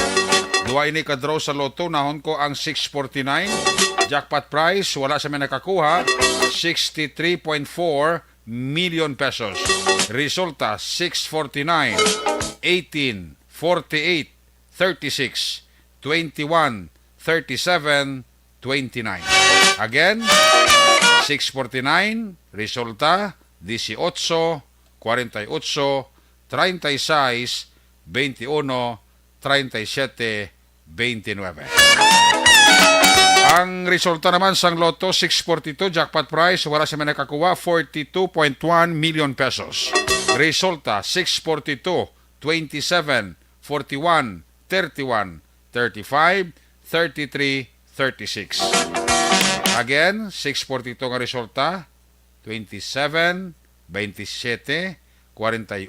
Duwa ini ka-draw sa loto. Nahon ko ang 649. Jackpot prize, wala sa may nakakuha. 63.4 million pesos. Resulta 649, 18, 48, 36, 21, 37, 29. Again, 649, resulta 18, 48, 36, 21, 37, 29. Ang resulta naman sang loto 642, jackpot prize, wala sa may nakakuha, 42.1 million pesos. Resulta 642, 27, 41, 31, 35, 33, 36. Again, 642 nga resulta, 27, 27, 41,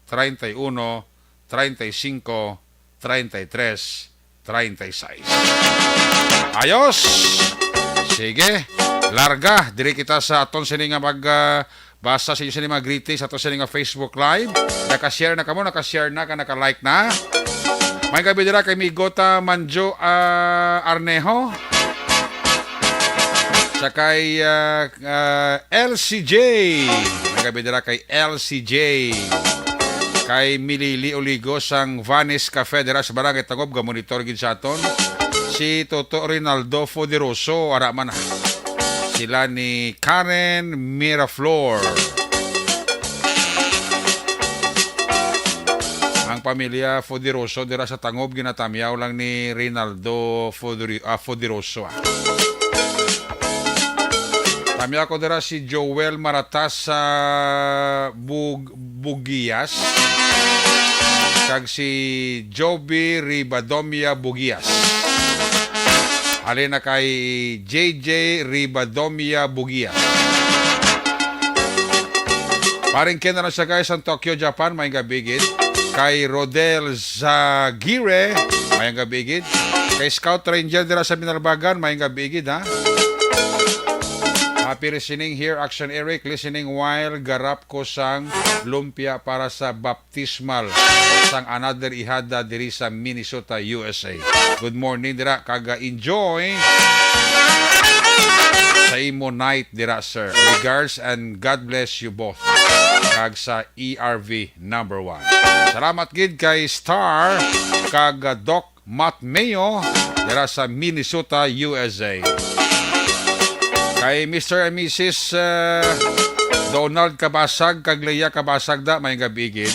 31, 35, 33, 36. Ayos! Sige, larga. Diri kita sa aton sini nga magbasa sa inyo sini mga greetings sa aton sini nga Facebook Live. Nakashare na ka mo, nakashare na ka, nakalike na. May gabi dira kay Migota Manjo Arneho. Sa kay LCJ. May gabi dira kay LCJ. Kay Milili Oligo sang Vanis Cafe dira sa Barangay Tagob, ga-monitor gid sa aton. Si Toto Rinaldo Fodiroso, ara man. Sila ni Karen Miraflor. Ang pamilya Fodiroso dira sa Tangob, ginatamyaw lang ni Rinaldo Fodiroso. Tamyaw ko dira si Joel Maratas sa Bugias. Kag si Joby Ribadomia Bugias. Halina kay JJ Ribadomia Bugias. Paring kena na siya guys ang Tokyo, Japan. May gabigid. Kay Rodel Zagire Mayang gabi gid. Kay Scout Ranger dira sa Binalbagan, mayang gabi gid ha. Happy listening here, Action Eric. Listening while garap ko sang lumpia para sa baptismal sang another ihada diri sa Minnesota, USA. Good morning dira, kaga-enjoy sa imo night dira, sir. Regards and God bless you both. Kag sa ERV number 1. Salamat gid kay Star kag Doc Matt Mayo dira sa Minnesota, USA. Kay Mr. and Mrs. Donald Kabasag, kag Leia Kabasag da, may gabigid.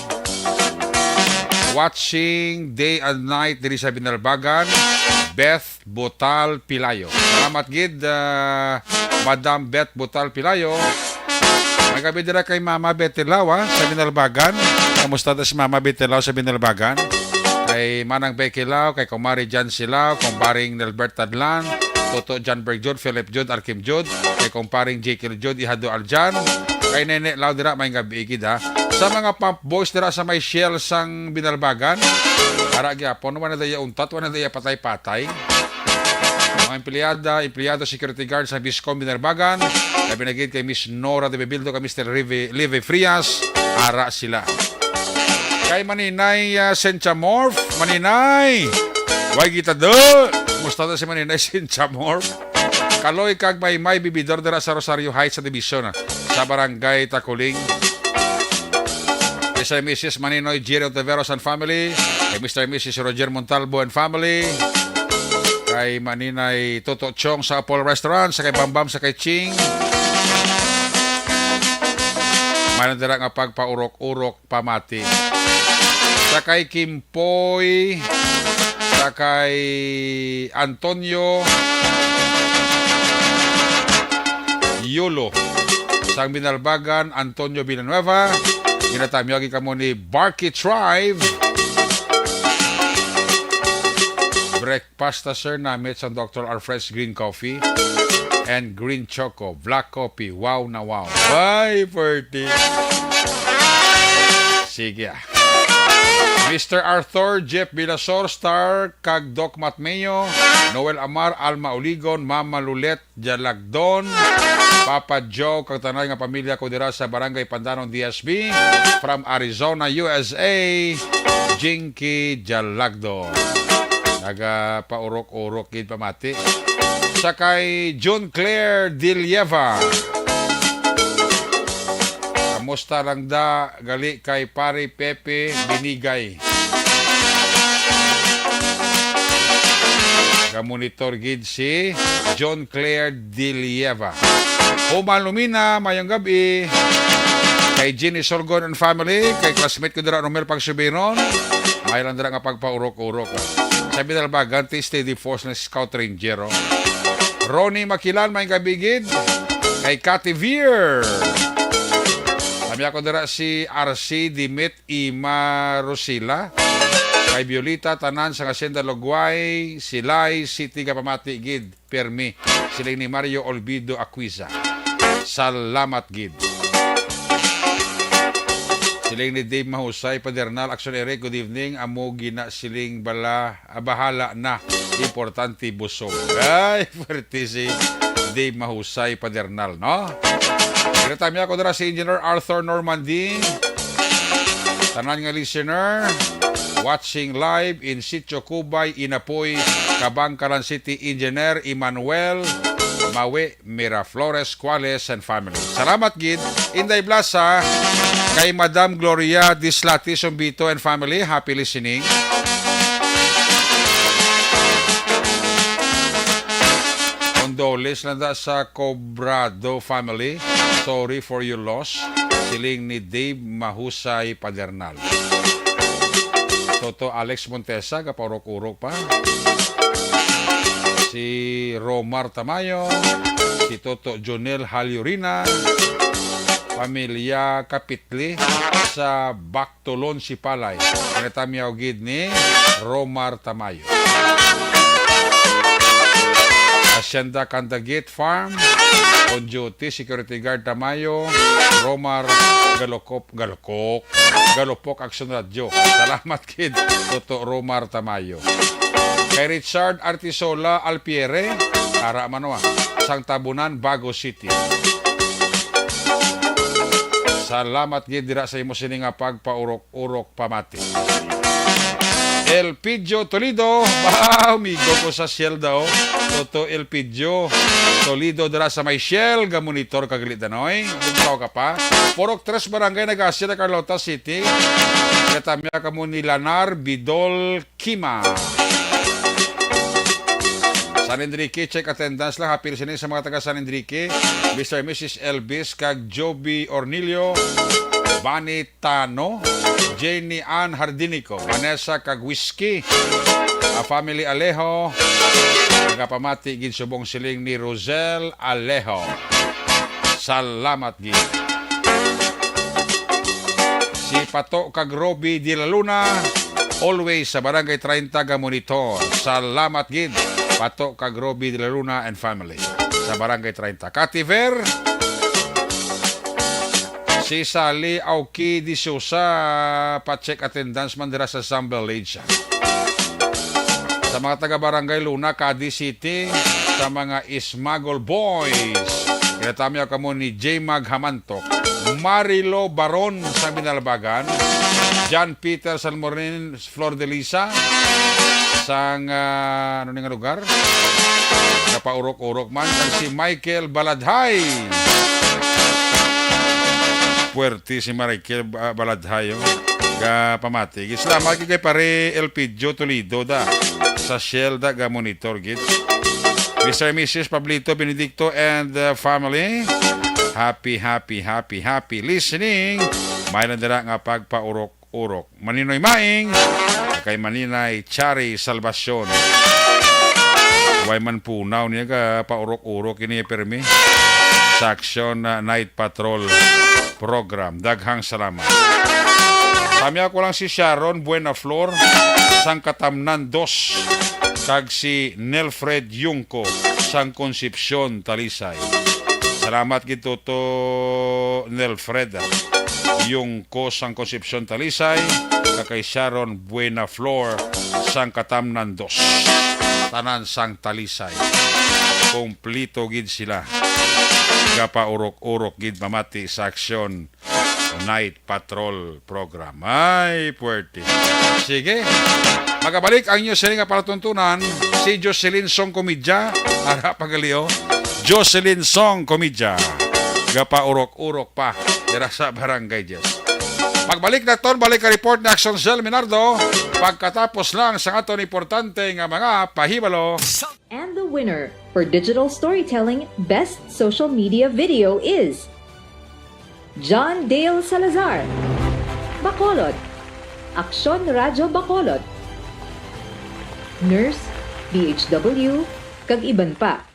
Watching day and night diri sa Binalbagan, Beth Butal Pilayo. Salamat gid, Madam Beth Butal Pilayo. May gabi dira kay Mama Betilaw sa Binalbagan. Kamusta ta si Mama Betilaw sa Binalbagan? Kay Manang Becky Lau, kay Kumari Jan Silao, kumparing Nelbert Tadlan, Toto Janberg Jod, Philip Jod, Arkim Jod, kay kumparing Jekyll Jod, Ihado Aljan, kay Nene Lau dira may gabi igid ha. Sa mga pump boys dira sa may Shell sang Binalbagan, para gyapon wala na daya untat, wala na daya patay-patay. Mga empleyado security guard sa Viscom Binalbagan, kay binagid kay Miss Nora de Bebildo, kay Mr. Live Frias, ara sila. Kay Maninay Senchamorph, Maninay, why kita do? Musta na si Maninay Senchamorph? Kaloy kag may bibidor dira sa Rosario Heights sa Division sa Barangay Takuling. Kay sa Mrs. Maninoy Giro Teveros and family, kay Mr. and Mrs. Roger Montalvo and family, kay Maninay Toto Chong sa Apple Restaurant, sa kay Bambam sa kay Ching. Mayroon dira nga pagpaurok-urok pamati. Sa kay Kimpoy, sa kay Antonio Yulo, sa Binalbagan, Antonio Villanueva, ginatamyogi ka mo ni Barky Tribe. Breakfast sir namit sa Dr. Alfred's Green Coffee and Green Choco, Black Coffee. Wow na wow. Bye, Perty. Sige. Mr. Arthur Jeff Bilasor, Star, kag Doc Matmeo, Noel Amar, Alma Oligon, Mama Lulet, Jalagdon, Papa Joe, kag tanay nga pamilya ko dira sa Barangay Pandanon, DSB, from Arizona, USA, Jinky Jalagdon. Nagapaurok-urok gid pamati. Sa kay June Claire Dilieva. Kamusta lang da gali kay Pari Pepe Binigay. Kamonitor gid si John Claire Dilieva. Humalumina, mayang gabi. Kay Jenny Sorgon and family, kay classmate ko dira Romel Pagsubiron. May lang dira nga pagpaurok-urok. Sa Binalbagan, Steady Force na Scout Ranger. Ronnie Makilan, mayang gabi gid. Kay Cathy Veer. Kami ako dira si RC Dimit Ima Rosila, kay Violeta Tanan sa Hacienda Logway, Silay City Kapamati gid, Permi, sila ni Mario Olvido Aquiza. Salamat gid. Siling ni Dave Mahusay, Padernal, Action Eric, good evening. Amo gina siling bahala na, importante busog. Ay, fuerte si Dave Mahusay, Padernal, no? Kinatami ako dara si Engineer Arthur Normandy. Tanan nga listener, watching live in Sitio Cubay, Inapoy, Kabangkalan City, Engineer Emmanuel Mawe Miraflores, Cuales and family. Salamat gid. Inday Blasa, kay Madam Gloria Dislati Sombito and family. Happy listening. Condolences lang sa Cobrado family. Sorry for your loss. Siling ni Dave Mahusay Padernal. Toto Alex Montesa, kapaurok-urok pa. Si Romar Tamayo, si Toto Jonel Halyurina, pamilya Kapitli sa Bactolon, Sipalay. Kinatamiyaw gid ni Romar Tamayo. Hacienda Candagate Farm, on duty, security guard Tamayo, Romar Galopok, Action Radio. Salamat kid, Toto Romar Tamayo. Kay Richard Artisola Alpiere, ara manwa, sang Tabunan, Bago City. Salamat gid dira sa imo sini nga pagpaurok-urok pamati. Elpidio Toledo, amigo ko sa Shell daw. Toto Elpidio Toledo dira sa may Shell, ga monitor kagalit danoy. Bugtaw ka pa. Porok 3 barangay nagasya na Carlota City. Katamya ka mo ni Lanar Bidol Kima. San Enrique, check attendance lang. Happy listening sa mga taga San Enrique. Mr. and Mrs. Elvis, kag Joby Ornilio, Bani Tano, Jenny Ann Hardinico, Vanessa kag Whiskey, Family Alejo, nagapamati gid subong siling ni Rosel Alejo. Salamat gid. Si Pato kag Roby de la Luna, always sa Barangay 30 ga monitor. Salamat gid. Pato kag Roby de la Luna and family sa Barangay 30. Kativer, si Sally Auki Di Sousa, pa-check attendance man dira sa Zambel Lage. Sa mga taga-barangay Luna, Cadiz City, sa mga Ismagol Boys, kinatamya ka mo ni J. Mag Hamantok, Marilo Baron sa Binalbagan, John Peter Salmorin Flor de Lisa, sang ano nga lugar? Napaurok-urok man, si Michael Baladhay. Puerti si Michael Baladhay, pamati. Salamat kay pare Elpidio Toledo da sa Shell da ga monitor gid. Mr. and Mrs. Pablito Benedicto and family, happy listening. May nandira nga pagpaurok-urok. Maninoy Maing, kay Maninay Chari Salvacion. Way man punaw niya ka paurok-urok ini permi sa Action Night Patrol program. Daghang salamat. Kami ako lang si Sharon Buenaflor sang Katamnan 2 kag si Nelfred Yungko sang Concepcion Talisay. Salamat gito to Nelfred Yungko sang Concepcion Talisay kay Sharon Buenaflor sang Katamnan 2 tanan sang Talisay. Komplito gid sila. Gapa urok-urok gid mamati sa Action Night Patrol program. Ay, puwerte. Sige. Magabalik ang inyo sa nga palatuntunan si Jocelyn Song Komidya. Ara pagalio. Jocelyn Song Komidya. Gapa urok-urok pa dira sa Barangay Jess. Pagbalik na ton, balik ka report na Action Cell Minardo. Pagkatapos lang sa aton importante nga mga pahibalo.
And the winner for Digital Storytelling Best Social Media Video is John Dale Salazar, Bacolod, Aksyon Radyo Bacolod, Nurse, BHW, kag iban pa.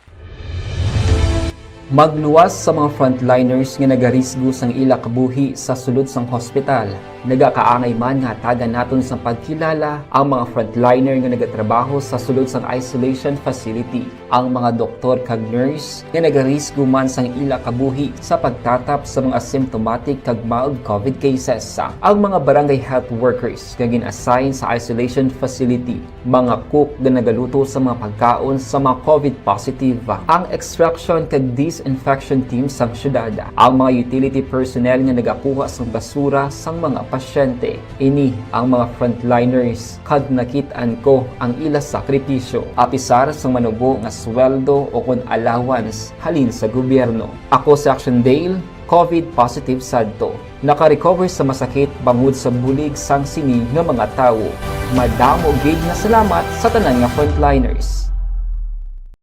Magluwas sa mga frontliners nga nagarisgo sang ila kabuhi sa sulod sang hospital. Nagakaangay man nga taga naton sa pagkilala ang mga frontliner nga nagatrabaho sa sulod sang isolation facility. Ang mga doktor kag nurse nga nagarisgo man sang ila kabuhi sa pagtatap sa mga asymptomatic kag mild COVID cases. Ang mga barangay health workers nga gin-assign sa isolation facility, mga cook nga nagaluto sa mga pagkaon sa mga COVID positive. Ang extraction kag disinfection team sang syudad, ang mga utility personnel nga nagakuha sang basura sang mga pasyente. Ini ang mga frontliners kag nakit-an ko ang ila sakripisyo apisar sang manubo nga sweldo o kun allowance halin sa gobyerno. Ako si Action Dale, COVID positive sadto. Naka-recover sa masakit bangod sa bulig sang sini nga mga tawo. Madamo gid na salamat sa tanan nga frontliners.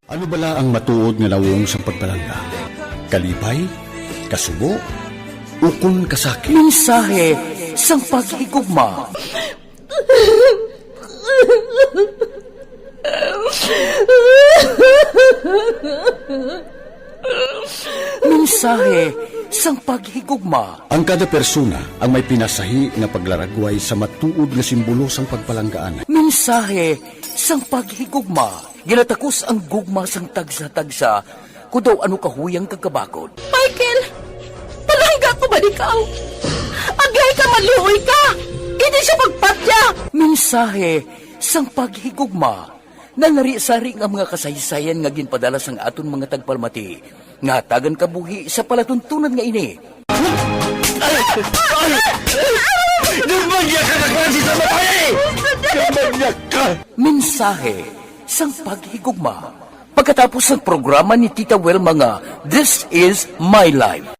Ano bala ang matuod nga lawong sa pagpalangga? Kalipay? Kasubo? Ukon kasakit?
Mensahe sang paghigugma. Mensahe sang paghigugma.
Ang kada persona ang may pinasahi na paglaragway sa matuod nga simbolo sang pagpalanggaan.
Mensahe sang paghigugma. Ginatakos ang gugma sang tagsa-tagsa kung daw ano kahuyang kagkabakod.
Michael! Palangga ko ba ikaw? Agay ka, maluoy ka! Hindi siya magpatya!
Mensahe sang paghigugma. Nalari-sari nga mga kasaysayan nga ginpadala sang aton mga tagpalmati. Nga tagan kabuhi sa palatuntunan nga ini.
Dumagyak ka na klase sa matay! Dumagyak ka!
Mensahe sang paghigugma. Pagkatapos ng programa ni Tita Welma nga, This is My Life.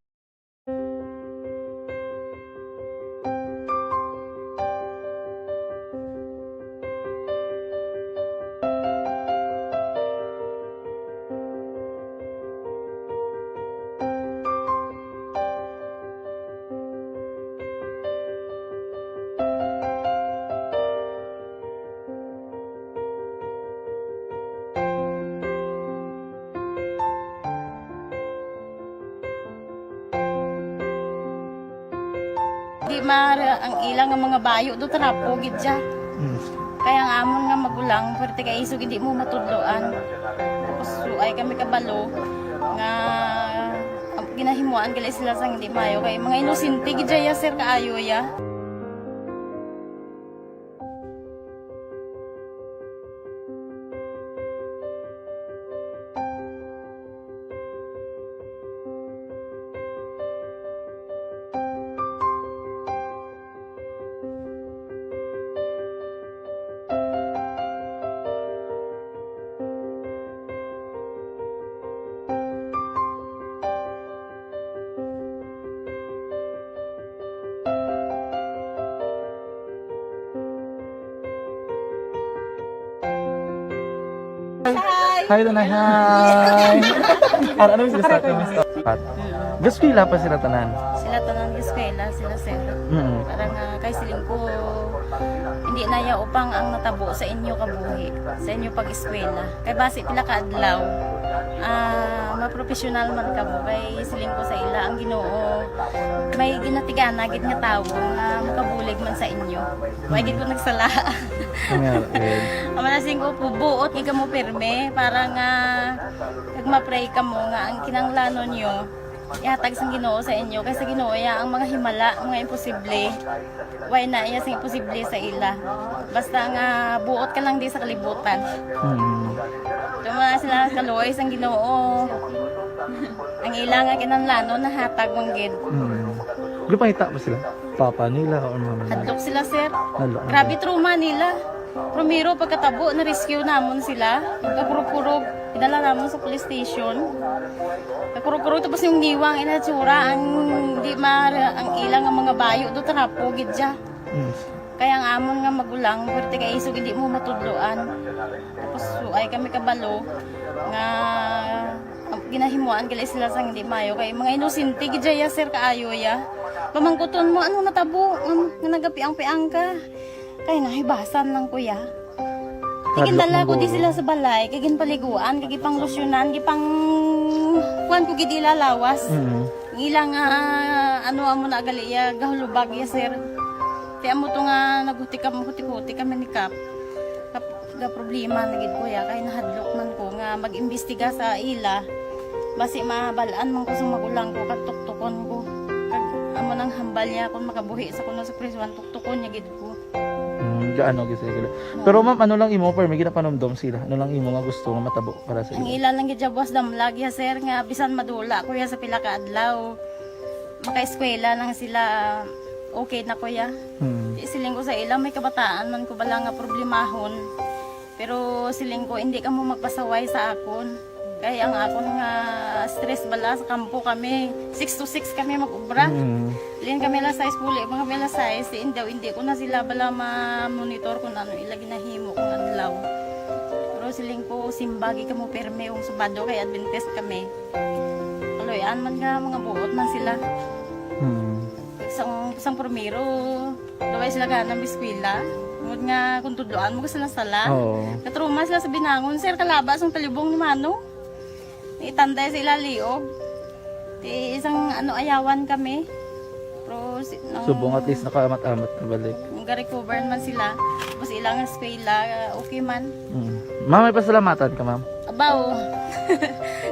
Di mara ang ilang nga mga bayo do trapo gid siya. Kaya nga amon nga magulang pwerte kay isog hindi mo matudloan. Tapos ay kami kabalo nga ginahimuan gali sila sang hindi mayo kay mga inosente gid ya sir kaayo ya.
Hi, Tanay. Hi. Ano yung gusto natin? Gaspila pa sila tanan.
Sila tanan eskwela sila sir. Parang kay siling ko hindi na ya upang ang natabo sa inyo kabuhi, sa inyo pag-eskwela. Kay base pila ka adlaw. Maprofessional man kamo kay siling ko sa ila ang Ginoo. May ginatigana gid nga tawo nga makabulig man sa inyo. Way gid ko nagsala. Amanasing ko po buot nga mo pirme para nga kag ma-pray kamo nga ang kinanglanon niyo ihatag sang Ginoo sa inyo kay sa Ginoo ya ang mga himala, mga imposible. Way na iya sing imposible sa ila. Basta nga buot ka lang di sa kalibutan. Tuma sila kaluoy sang Ginoo. Ang ila nga kinanglanon nahatag man gid.
Gupangita ba sila? Papa nila o mama nila?
Hadlok sila sir.
Hadlok.
Grabe trauma nila. Primero pagkatabo na-rescue namon sila. Kakurog-kurog. Pinala namon sa police station. Kakurog-kurog tapos yung giwang inatsura ang di mara ang ilang nga mga bayo do trapo gid siya. Kaya ang amon nga magulang pwerte kay isog hindi mo matudloan. Tapos ay kami kabalo nga ginahimuan gali sila sang hindi mayo kay mga inosente gid ya sir kaayo ya. Pamangkuton mo ano natabo nga nagapiang-piang ka. Kay nahibasan lang kuya. Tigindala ko di sila sa balay, kay ginpaliguan, kay gipang losyonan, gipang kuan ko gid ilalawas. Ilang ano amo na gali ya gahulubag ya sir. Ti amo to nga naghuti kami ni Kap. Ga problema na gid kuya kay nahadlok man ko nga mag-imbestiga sa ila. Basi mabalaan man ko sa magulang ko kag tuktukon ko. Kag amo nang hambal niya kun makabuhi sa kuno sa prison tuktukon niya gid ko.
Gaano gid sila. Pero ma'am, ano lang imo per may ginapanomdom sila? Ano lang imo nga gusto nga matabo para sa
Ang
ila?
ilan lang gid jabwas damlag ya sir nga bisan madula kuya sa pila ka adlaw. Maka-eskwela lang sila okay na kuya. Siling ko sa ila may kabataan man ko bala nga problemahon. Pero siling ko hindi ka mo magpasaway sa akon. Kaya ang akon nga stress bala sa kampo kami. 6 to 6 kami mag-ubra. Lin kami la size puli, mga kami la size. Hindi ko na sila bala ma-monitor kung ano ila ginahimo kung adlaw. Pero siling ko simbagi ka mo perme yung subado kay Adventist kami. Kaloyan man nga mga buot man sila. Isang primero, daway sila ka ng biskwila. Ngod nga kung tudloan mo ko sila sala. Katruma sila sa binangon. Sir, kalabas ang talibong ni Mano. Itanday sila liog. Isang ayawan kami. Pero
Subong at least nakaamat-amat na balik.
Ga-recover man sila. Tapos ilang eskwela, okay man.
Ma'am, may pasalamatan ka ma'am?
Abaw.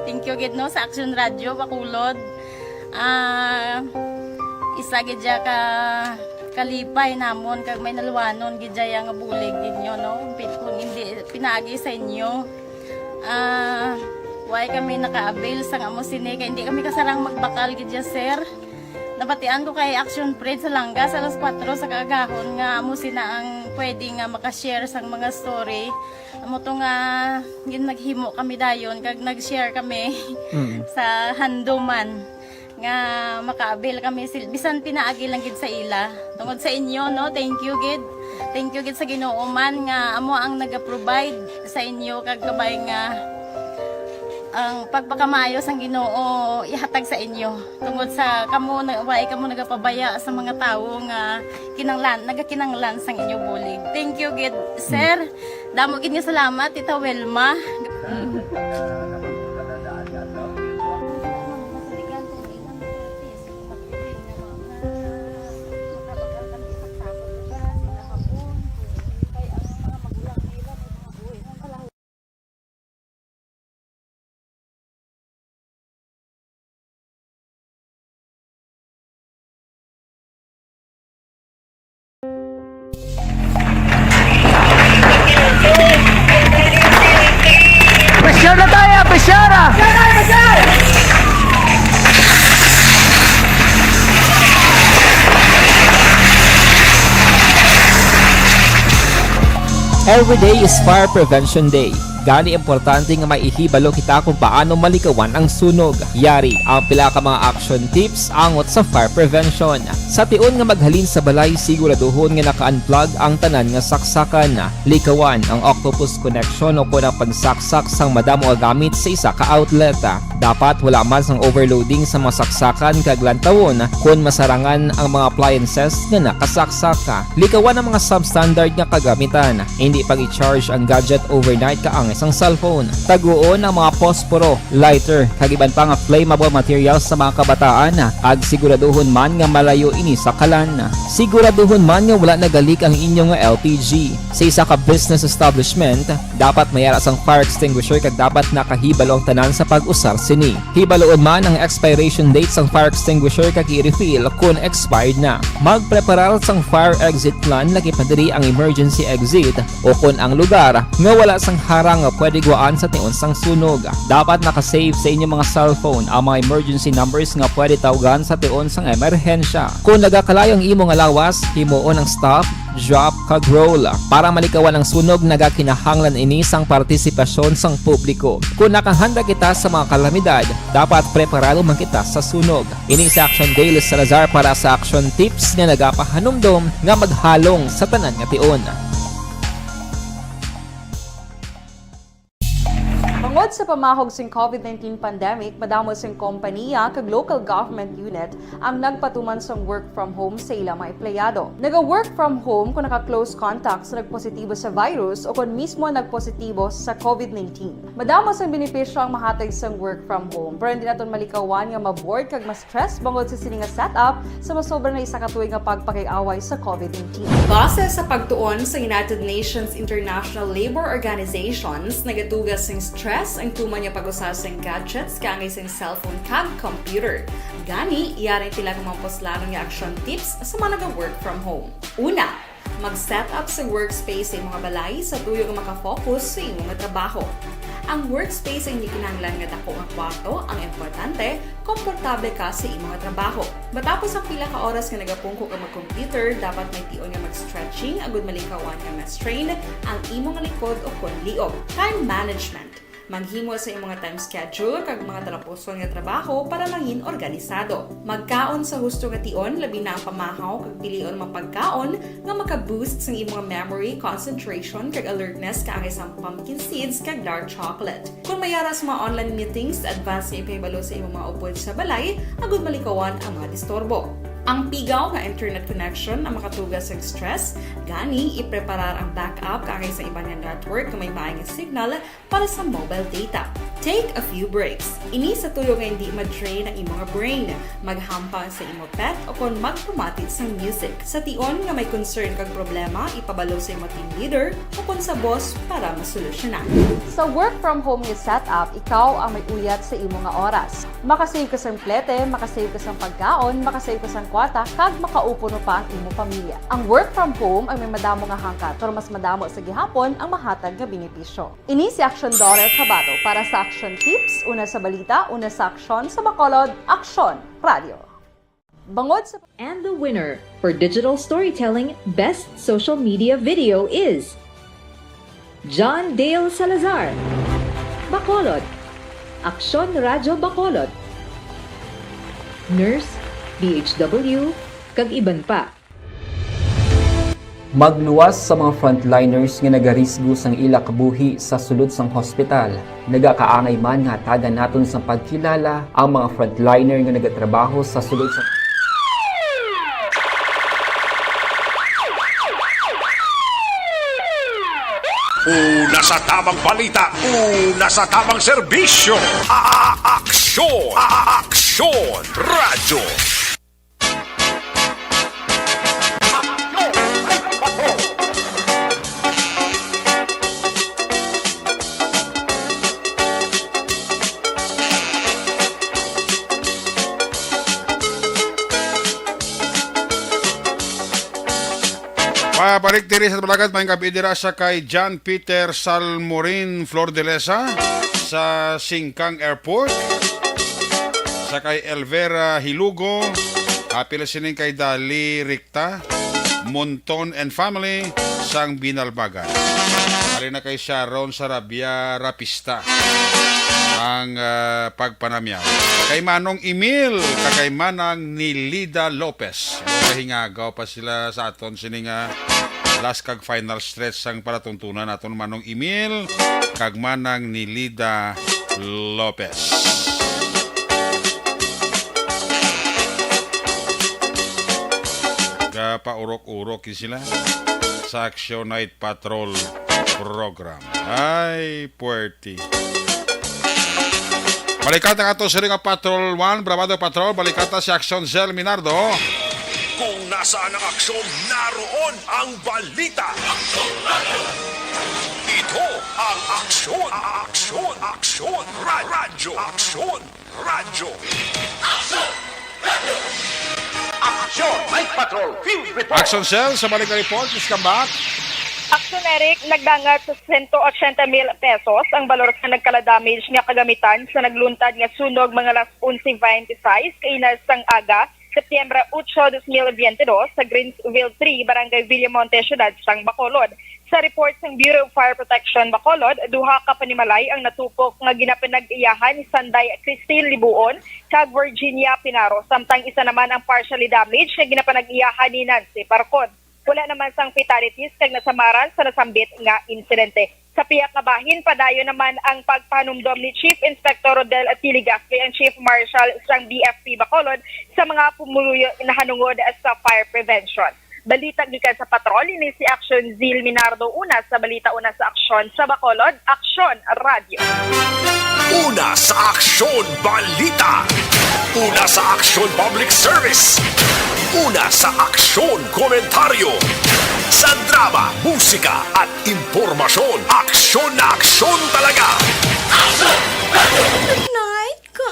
Thank you gid no sa Action Radio Bacolod. Isa gid ka kalipay namon kag may naluwanon gidya nga bulig ninyo no kung hindi pinaagi sa inyo. Why kami naka-avail sa amo sini kay hindi kami kasarang magbakal gidya sir. Nabatian ko kay Action Parade sa Langas alas 4 sa kaagahon nga amo sina ang pwede nga makashare sang mga story. Amo to nga gin naghimo kami dayon kag nag-share kami sa handuman nga maka-avail kami bisan pinaagi lang gid sa ila. Tungod sa inyo no, thank you gid. Thank you gid sa Ginoo man nga amo ang naga-provide sa inyo kag kabay nga ang pagpakamaayos ang Ginoo ihatag sa inyo tungod sa kamo nagapabaya sa mga tawo nga nagakinanglan sang inyo bulig. Thank you gid sir. Damo gid nga salamat Tita Welma.
Pressure na tayo! Pressure na!
Every day is Fire Prevention Day. Gani importante nga maihibalo kita kung paano malikawan ang sunog. Yari ang pila ka mga action tips angot sa fire prevention. Sa tion nga maghalin sa balay, siguraduhon nga naka-unplug ang tanan nga saksakan. Likawan ang octopus connection o kung ang pagsaksak sang madamo nga gamit sa isa ka outlet. Dapat wala man sang overloading sa mga saksakan kag lantawon kung masarangan ang mga appliances nga nakasaksaka. Likawan ang mga substandard nga kagamitan. Hindi pag i-charge ang gadget overnight kaang isang cellphone. Taguon ang mga posporo, lighter, kag iban pa nga flammable materials sa mga kabataan. Ag siguraduhon man nga malayo ini sa kalan. Siguraduhon man nga wala nagalik ang inyong LPG. Sa isa ka business establishment, dapat mayara sang fire extinguisher kag dapat nakahibalo ang tanan sa pag-usar sini. Hibaloon man ang expiration date sang fire extinguisher kag i-refill kung expired na. Magpreparar sang fire exit plan lagi pa diri ang emergency exit o kung ang lugar nga wala sang harang nga pwede guaan sa tion sang sunog. Dapat nakasave sa inyong mga cellphone ang mga emergency numbers nga pwede tawagan sa tion sang emerhensya. Kung nagakalayo ang imong alawas, himuon ang stop, drop, kag roll. Para malikawan ang sunog, nagakinahanglan ini sang partisipasyon sang publiko. Kung nakahanda kita sa mga kalamidad, dapat preparado man kita sa sunog. Ini sa Action Daily Salazar para sa action tips nga nagapahanumdom nga maghalong sa tanan nga tion.
Tungod sa pamahog sing COVID-19 pandemic, madamo sing kompanya kag local government unit ang nagpatuman sang work from home sa ilang mga empleyado. Naga-work from home kung naka-close contact sa nagpositibo sa virus o kung mismo nagpositibo sa COVID-19. Madamo sang benepisyo ang mahatag sang work from home, pero hindi naton malikawan nga ma-bored kag ma-stress bangod sa sini nga setup sa masobra na isa ka tuig nga pagpakiaway sa COVID-19. Base sa pagtuon sa United Nations International Labor Organizations, nagatugas sing stress ang tuman niya pag-usar sa gadgets kaangay sa cellphone kag computer. Gani, iyaring tila kumamposlanon nga action tips sa mga nag-work from home. Una, mag-set up sa workspace sa mga balay sa tuyo nga makafocus sa imong trabaho. Ang workspace ay hindi kinahanglan nga dako nga kwarto, ang importante, komportable ka sa imong trabaho. Matapos ang pila ka oras nga nagapungko ka mag-computer, dapat may tion nga mag-stretching agud malikawan nga ma-strain ang imong likod o kon liog. Time management. Maghimo sa imong time schedule kag mga talapuson nga trabaho para mangin organisado. Magkaon sa husto nga tion, labi na ang pamahaw kag pilion mapagkaon nga maka-boost sa imong memory, concentration kag alertness kaangay sa pumpkin seeds kag dark chocolate. Kung mayara sa mga online meetings, advance nga ipahibalo sa imong mga upod sa balay, agud malikawan ang mga disturbo. Ang pigaw nga internet connection ang makatugas sa stress, gani ipreparar ang backup kaangay sa ibang network na may maayong signal para sa mobile data. Take a few breaks. Ini sa tuyo nga hindi ma-drain ang imong brain, maghampang sa imong pet o kung magpumatid sa music. Sa tion nga may concern kag problema, ipabalo sa imong team leader o kung sa boss para masolusyonan. Sa work from home nga setup, ikaw ang may uyat sa imong nga oras. Makasave ka sa plete, makasave ka sa pagkaon, makasave ka sa kwata kag makaupo no pa ang imo pamilya. Ang work from home ay may madamo nga hangkat pero mas madamo sa gihapon ang mahatag nga benepisyo. Ini si Action Daughter Cabato para sa Action Tips, una sa balita, una sa aksyon sa Bacolod, Aksyon Radio. Bangod sa...
And the winner for digital storytelling best social media video is John Dale Salazar, Bacolod, Aksyon Radio Bacolod, Nurse, BHW, kag iban pa.
Magluwas sa mga frontliners nga nagarisgo sang ila kabuhi sa sulod sang hospital. Nagakaangay man nga tagan naton sa pagkilala ang mga frontliner nga nagatrabaho sa sulod sang
Una sa tamang balita, una sa tamang serbisyo. Aksyon! Aksyon! Radyo!
Pabalik diri sa Balagad, may kabidira sa kay John Peter Salmorin Flor de Lesa sa Singkang Airport. Sa kay Elvera Hilugo, apila sining kay Dali Ricta, Monton and Family, sang Binalbagan. Ari na kay Sharon Sarabia Rapista ang pagpanamyaw. Kay Manong Emil, kay Manang Nilida Lopez. Hingagaw pa sila sa aton sining last kag final stretch sang palatuntunan naton Manong Emil kag Manang Nilida Lopez. Paurok-urok sila sa Action Night Patrol program. Ay, puerti. Balikata nga to sa ring Patrol 1, Bravado Patrol, balikata si Action Zel Minardo.
Kung nasaan ang aksyon, naroon ang balita. Ito ang aksyon, aksyon, aksyon, radyo, aksyon, radyo. Aksyon, Night Patrol, Field Report.
Action Cell, sa balik na report, please come back.
Action Eric, nagdangat sa 180,000 pesos ang balor sa nagkala-damage nga kagamitan sa nagluntad nga sunog mga alas 11:26 kainas sang aga, Setyembre 8, 2022 sa Greensville 3, Barangay Villamonte, Ciudad sang Bacolod. Sa report ng Bureau of Fire Protection Bacolod, duha ka panimalay ang natupok nga ginapinag-iyahan ni Sanday Christine Libuon kag Virginia Pinaro, samtang isa naman ang partially damaged nga ginapanag-iyahan ni Nancy Parcon. Wala naman sang fatalities kag nasamaran sa nasambit nga insidente. Sa piyak nga bahin, padayon naman ang pagpanumdom ni Chief Inspector Rodel Atiligaspi, ang Chief Marshal sang BFP Bacolod, sa mga pumuluyo na hanungod sa fire prevention. Balita gikan sa patrol, ini si Action Zil Minardo una sa balita una sa aksyon sa Bacolod, Aksyon Radio.
Una sa aksyon balita. Una sa aksyon public service. Una sa aksyon komentaryo. Sa drama, musika at impormasyon. Aksyon na aksyon talaga.
Good night, ka.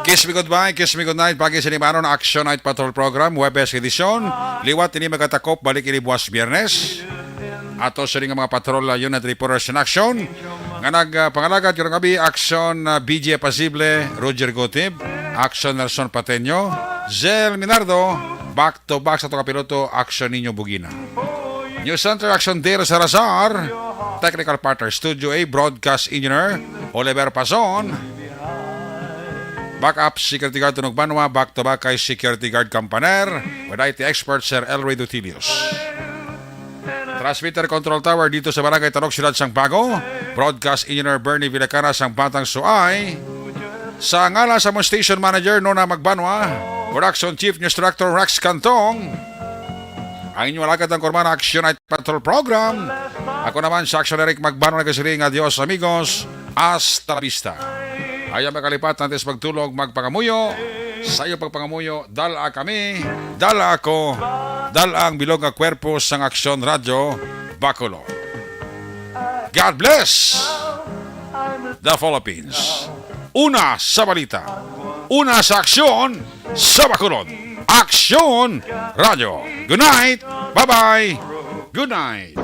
Kiss me goodbye, kiss me goodnight. Pagi sa Nimano na Action Night Patrol Program, Webes edisyon. Liwat ini magatakop, balik ini buwas Biyernes. Ato sa rin mga patrol unit reporters in action. Nga nagpangalagat yung gabi, Action BJ Pasible, Roger Gotib, Action Nelson Pateño, Zel Minardo, back to back sa ito kapiloto, Action Niño Bugina. News Center, Action Dale Salazar, Technical Partner, Studio A, Broadcast Engineer, Oliver Pazon, Backup Security Guard Tunog Banwa, back to back kay Security Guard Campaner, with IT expert Sir Elroy Dutilius. Transmitter Control Tower dito sa Barangay Tarok, Siyudad Sangbago. Broadcast Engineer Bernie Villacana, Batang Suay. Sa ngalan sa mga Station Manager Nona Magbanwa, Production Chief News Director Rex Cantong, ang inyong alagad ng Kormana Action Night Patrol Program. Ako naman sa Action Eric Magbanwa, nagkasiring. Adios amigos, hasta la vista. Ayaw makalipat natin sa pagtulog, magpangamuyo. Sa iyo pagpangamuyo, dala kami, dala ako, dala ang bilog nga kwerpo sa Action Radio Bacolod. God bless the Philippines. Una sa balita, una sa aksyon sa Bacolod. Action Radio. Good night. Bye-bye. Good night.